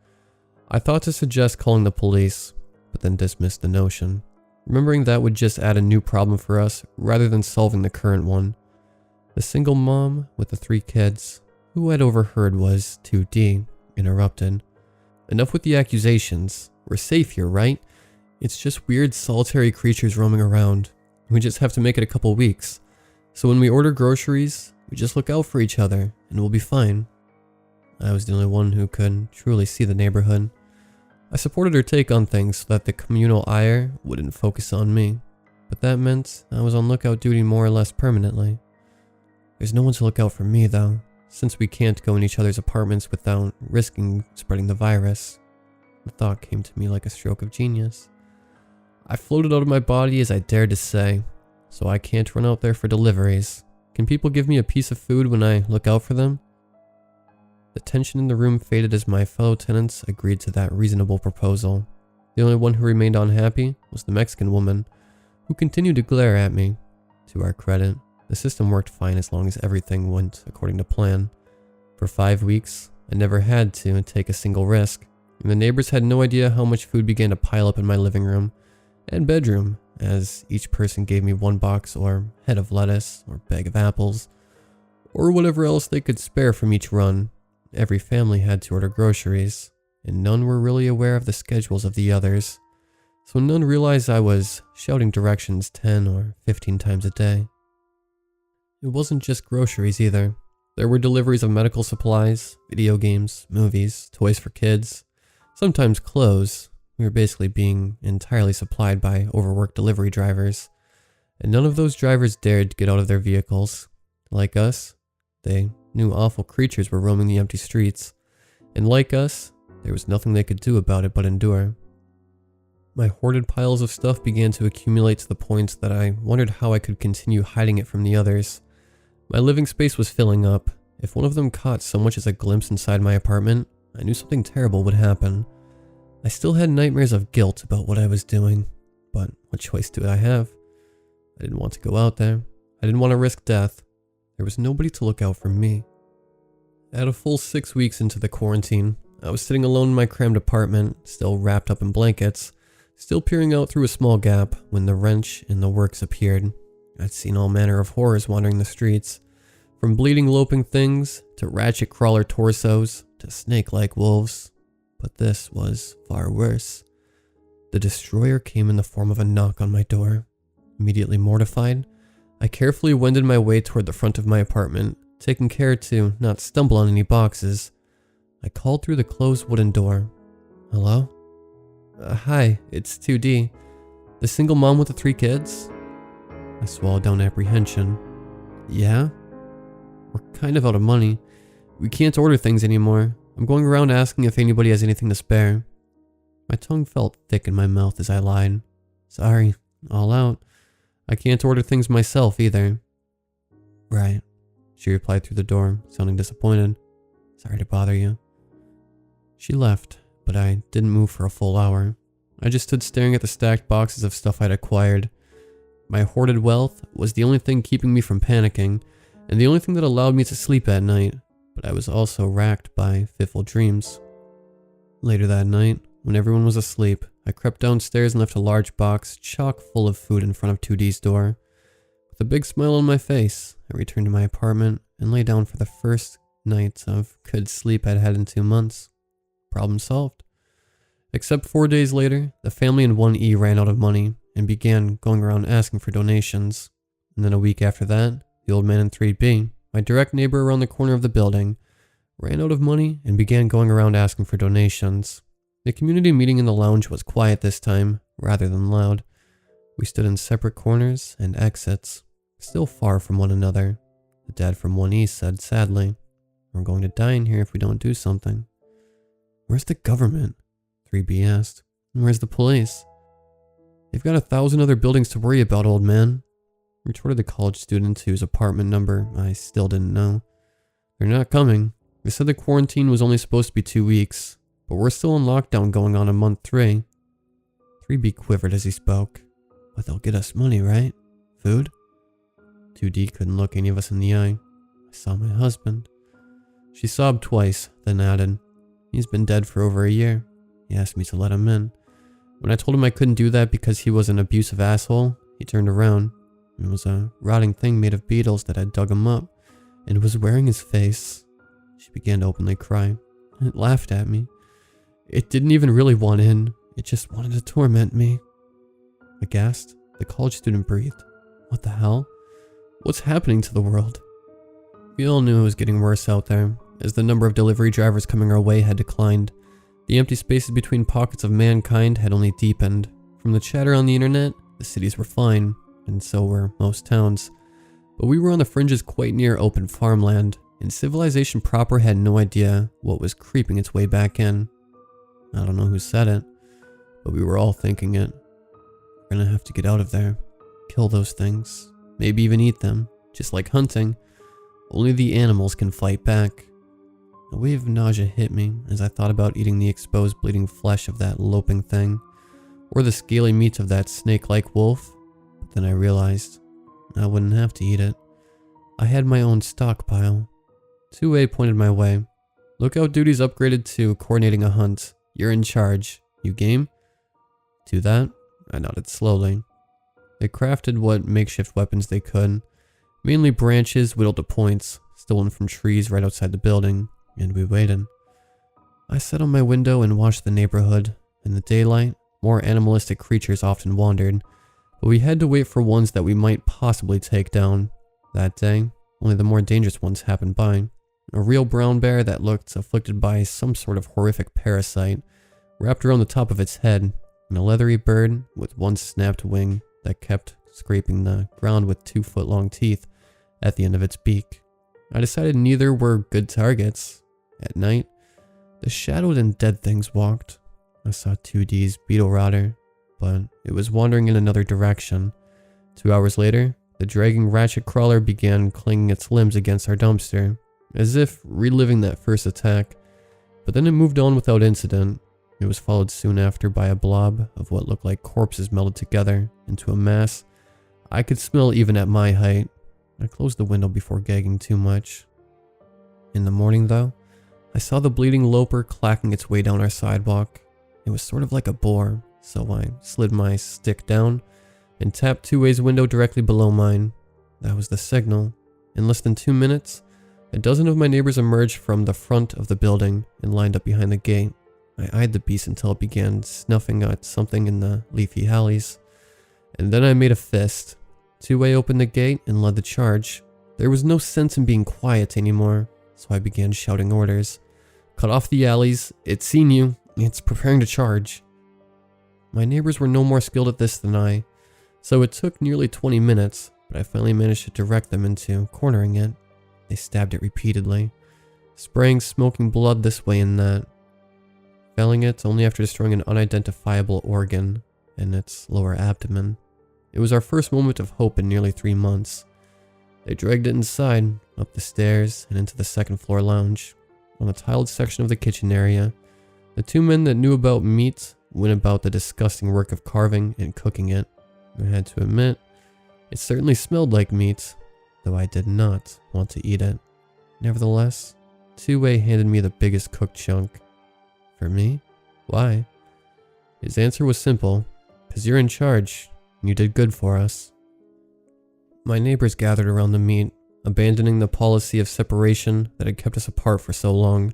I thought to suggest calling the police, but then dismissed the notion, remembering that would just add a new problem for us rather than solving the current one. The single mom with the 3 kids, who I'd overheard was 2D, interrupted. Enough with the accusations. We're safe here, right? It's just weird solitary creatures roaming around. We just have to make it a couple weeks. So when we order groceries, we just look out for each other and we'll be fine. I was the only one who could truly see the neighborhood. I supported her take on things so that the communal ire wouldn't focus on me, but that meant I was on lookout duty more or less permanently. There's no one to look out for me though, since we can't go in each other's apartments without risking spreading the virus. The thought came to me like a stroke of genius. I floated out of my body as I dared to say, so I can't run out there for deliveries. Can people give me a piece of food when I look out for them? The tension in the room faded as my fellow tenants agreed to that reasonable proposal. The only one who remained unhappy was the Mexican woman, who continued to glare at me. To our credit, the system worked fine as long as everything went according to plan. For 5 weeks, I never had to take a single risk, and the neighbors had no idea how much food began to pile up in my living room and bedroom, as each person gave me 1 box or head of lettuce or bag of apples, or whatever else they could spare from each run. Every family had to order groceries, and none were really aware of the schedules of the others, so none realized I was shouting directions 10 or 15 times a day. It wasn't just groceries either. There were deliveries of medical supplies, video games, movies, toys for kids, sometimes clothes. We were basically being entirely supplied by overworked delivery drivers, and none of those drivers dared to get out of their vehicles. Like us, they knew awful creatures were roaming the empty streets, and like us, there was nothing they could do about it but endure. My hoarded piles of stuff began to accumulate to the point that I wondered how I could continue hiding it from the others. My living space was filling up. If one of them caught so much as a glimpse inside my apartment, I knew something terrible would happen. I still had nightmares of guilt about what I was doing, but what choice did I have? I didn't want to go out there. I didn't want to risk death. There was nobody to look out for me. At a full 6 weeks into the quarantine, I was sitting alone in my crammed apartment, still wrapped up in blankets, still peering out through a small gap when the wrench in the works appeared. I'd seen all manner of horrors wandering the streets, from bleeding loping things, to ratchet crawler torsos, to snake-like wolves. But this was far worse. The destroyer came in the form of a knock on my door. Immediately mortified, I carefully wended my way toward the front of my apartment, taking care to not stumble on any boxes. I called through the closed wooden door. Hello? Hi, it's 2D. The single mom with the 3 kids? I swallowed down apprehension. Yeah? We're kind of out of money. We can't order things anymore. I'm going around asking if anybody has anything to spare. My tongue felt thick in my mouth as I lied. Sorry, all out. I can't order things myself either. Right, she replied through the door, sounding disappointed. Sorry to bother you. She left, but I didn't move for a full hour. I just stood staring at the stacked boxes of stuff I'd acquired. My hoarded wealth was the only thing keeping me from panicking, and the only thing that allowed me to sleep at night, but I was also racked by fitful dreams. Later that night, when everyone was asleep, I crept downstairs and left a large box chock full of food in front of 2D's door. With a big smile on my face, I returned to my apartment and lay down for the first night of good sleep I'd had in 2 months. Problem solved. Except 4 days later, the family in 1E ran out of money and began going around asking for donations. And then a week after that, the old man in 3B, my direct neighbor around the corner of the building, ran out of money and began going around asking for donations. The community meeting in the lounge was quiet this time, rather than loud. We stood in separate corners and exits, still far from one another. The dad from 1E said sadly, "We're going to die in here if we don't do something." "Where's the government?" 3B asked. "And where's the police?" "They've got 1,000 other buildings to worry about, old man," retorted the college student whose apartment number I still didn't know. "They're not coming. They said the quarantine was only supposed to be 2 weeks, but we're still in lockdown going on in month 3. 3B quivered as he spoke. But they'll get us money, right? Food? 2D couldn't look any of us in the eye. I saw my husband. She sobbed twice, then added, He's been dead for over a year. He asked me to let him in. When I told him I couldn't do that because he was an abusive asshole, he turned around. It was a rotting thing made of beetles that had dug him up, and it was wearing his face. She began to openly cry. It laughed at me. It didn't even really want in. It just wanted to torment me. Aghast, the college student breathed. What the hell? What's happening to the world? We all knew it was getting worse out there, as the number of delivery drivers coming our way had declined. The empty spaces between pockets of mankind had only deepened. From the chatter on the internet, the cities were fine, and so were most towns. But we were on the fringes quite near open farmland, and civilization proper had no idea what was creeping its way back in. I don't know who said it, but we were all thinking it. We're gonna have to get out of there, kill those things, maybe even eat them, just like hunting. Only the animals can fight back. A wave of nausea hit me as I thought about eating the exposed bleeding flesh of that loping thing, or the scaly meat of that snake-like wolf, but then I realized I wouldn't have to eat it. I had my own stockpile. 2A pointed my way. Lookout duty's upgraded to coordinating a hunt. You're in charge. You game? To that, I nodded slowly. They crafted what makeshift weapons they could, mainly branches whittled to points, stolen from trees right outside the building, and we waited. I sat on my window and watched the neighborhood. In the daylight, more animalistic creatures often wandered, but we had to wait for ones that we might possibly take down. That day, only the more dangerous ones happened by. A real brown bear that looked afflicted by some sort of horrific parasite, wrapped around the top of its head, and a leathery bird with one snapped wing that kept scraping the ground with 2-foot-long teeth at the end of its beak. I decided neither were good targets. At night, the shadowed and dead things walked. I saw 2D's beetle rotter, but it was wandering in another direction. 2 hours later, the dragging ratchet crawler began clanging its limbs against our dumpster, as if reliving that first attack, but then it moved on without incident. It was followed soon after by a blob of what looked like corpses melded together into a mass I could smell even at my height. I closed the window before gagging too much. In the morning, though, I saw the bleeding loper clacking its way down our sidewalk. It was sort of like a boar, so I slid my stick down and tapped 2A's window directly below mine. That was the signal. In less than 2 minutes, a dozen of my neighbors emerged from the front of the building and lined up behind the gate. I eyed the beast until it began snuffing at something in the leafy alleys. And then I made a fist. 2A opened the gate and led the charge. There was no sense in being quiet anymore, so I began shouting orders. Cut off the alleys. It's seen you. It's preparing to charge. My neighbors were no more skilled at this than I, so it took nearly 20 minutes, but I finally managed to direct them into cornering it. They stabbed it repeatedly, spraying smoking blood this way and that, felling it only after destroying an unidentifiable organ in its lower abdomen. It was our first moment of hope in nearly 3 months. They dragged it inside, up the stairs, and into the second-floor lounge. On a tiled section of the kitchen area, the 2 men that knew about meat went about the disgusting work of carving and cooking it. I had to admit, it certainly smelled like meat, though I did not want to eat it. Nevertheless, 2A handed me the biggest cooked chunk. For me? Why? His answer was simple. 'Cause you're in charge, and you did good for us. My neighbors gathered around the meat, abandoning the policy of separation that had kept us apart for so long.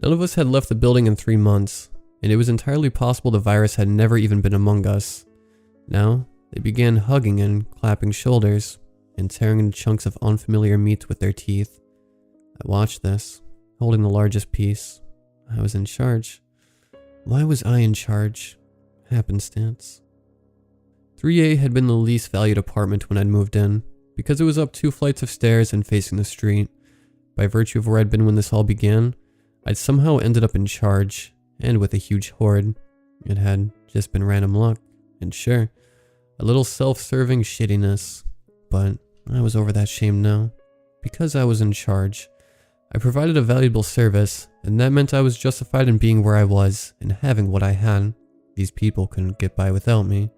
None of us had left the building in 3 months, and it was entirely possible the virus had never even been among us. Now, they began hugging and clapping shoulders, and tearing into chunks of unfamiliar meat with their teeth. I watched this, holding the largest piece. I was in charge. Why was I in charge? Happenstance. 3A had been the least valued apartment when I'd moved in, because it was up 2 flights of stairs and facing the street. By virtue of where I'd been when this all began, I'd somehow ended up in charge, and with a huge hoard. It had just been random luck, and sure, a little self-serving shittiness, but I was over that shame now. Because I was in charge, I provided a valuable service, and that meant I was justified in being where I was and having what I had. These people couldn't get by without me.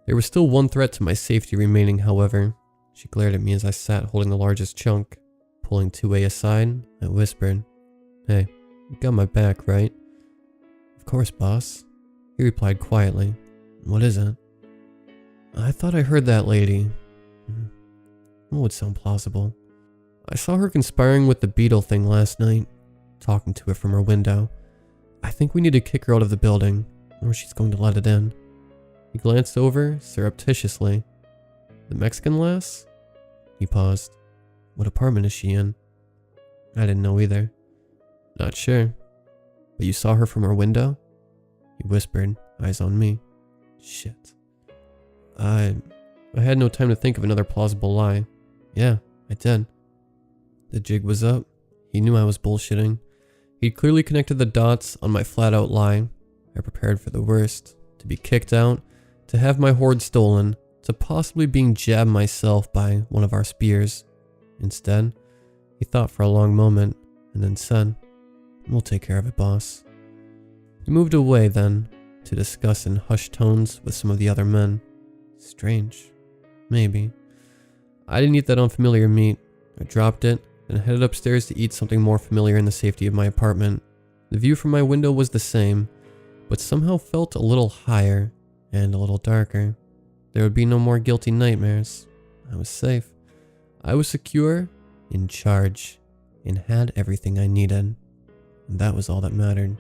There was still one threat to my safety remaining, however. She glared at me as I sat holding the largest chunk. Pulling 2A aside, I whispered, "Hey, you got my back, right?" "Of course, boss," he replied quietly. "What is it?" "I thought I heard that lady. What would sound plausible? I saw her conspiring with the beetle thing last night, talking to it from her window. I think we need to kick her out of the building, or she's going to let it in." He glanced over surreptitiously. "The Mexican lass?" He paused. "What apartment is she in?" I didn't know either. "Not sure. But you saw her from her window?" He whispered, eyes on me. Shit. I had no time to think of another plausible lie. Yeah, I did. The jig was up. He knew I was bullshitting. He'd clearly connected the dots on my flat-out lie. I prepared for the worst. To be kicked out, to have my hoard stolen, to possibly being jabbed myself by one of our spears. Instead, he thought for a long moment, and then said, "We'll take care of it, boss." He moved away then, to discuss in hushed tones with some of the other men. Strange. Maybe. I didn't eat that unfamiliar meat. I dropped it, and headed upstairs to eat something more familiar in the safety of my apartment. The view from my window was the same, but somehow felt a little higher and a little darker. There would be no more guilty nightmares. I was safe. I was secure, in charge, and had everything I needed. And that was all that mattered.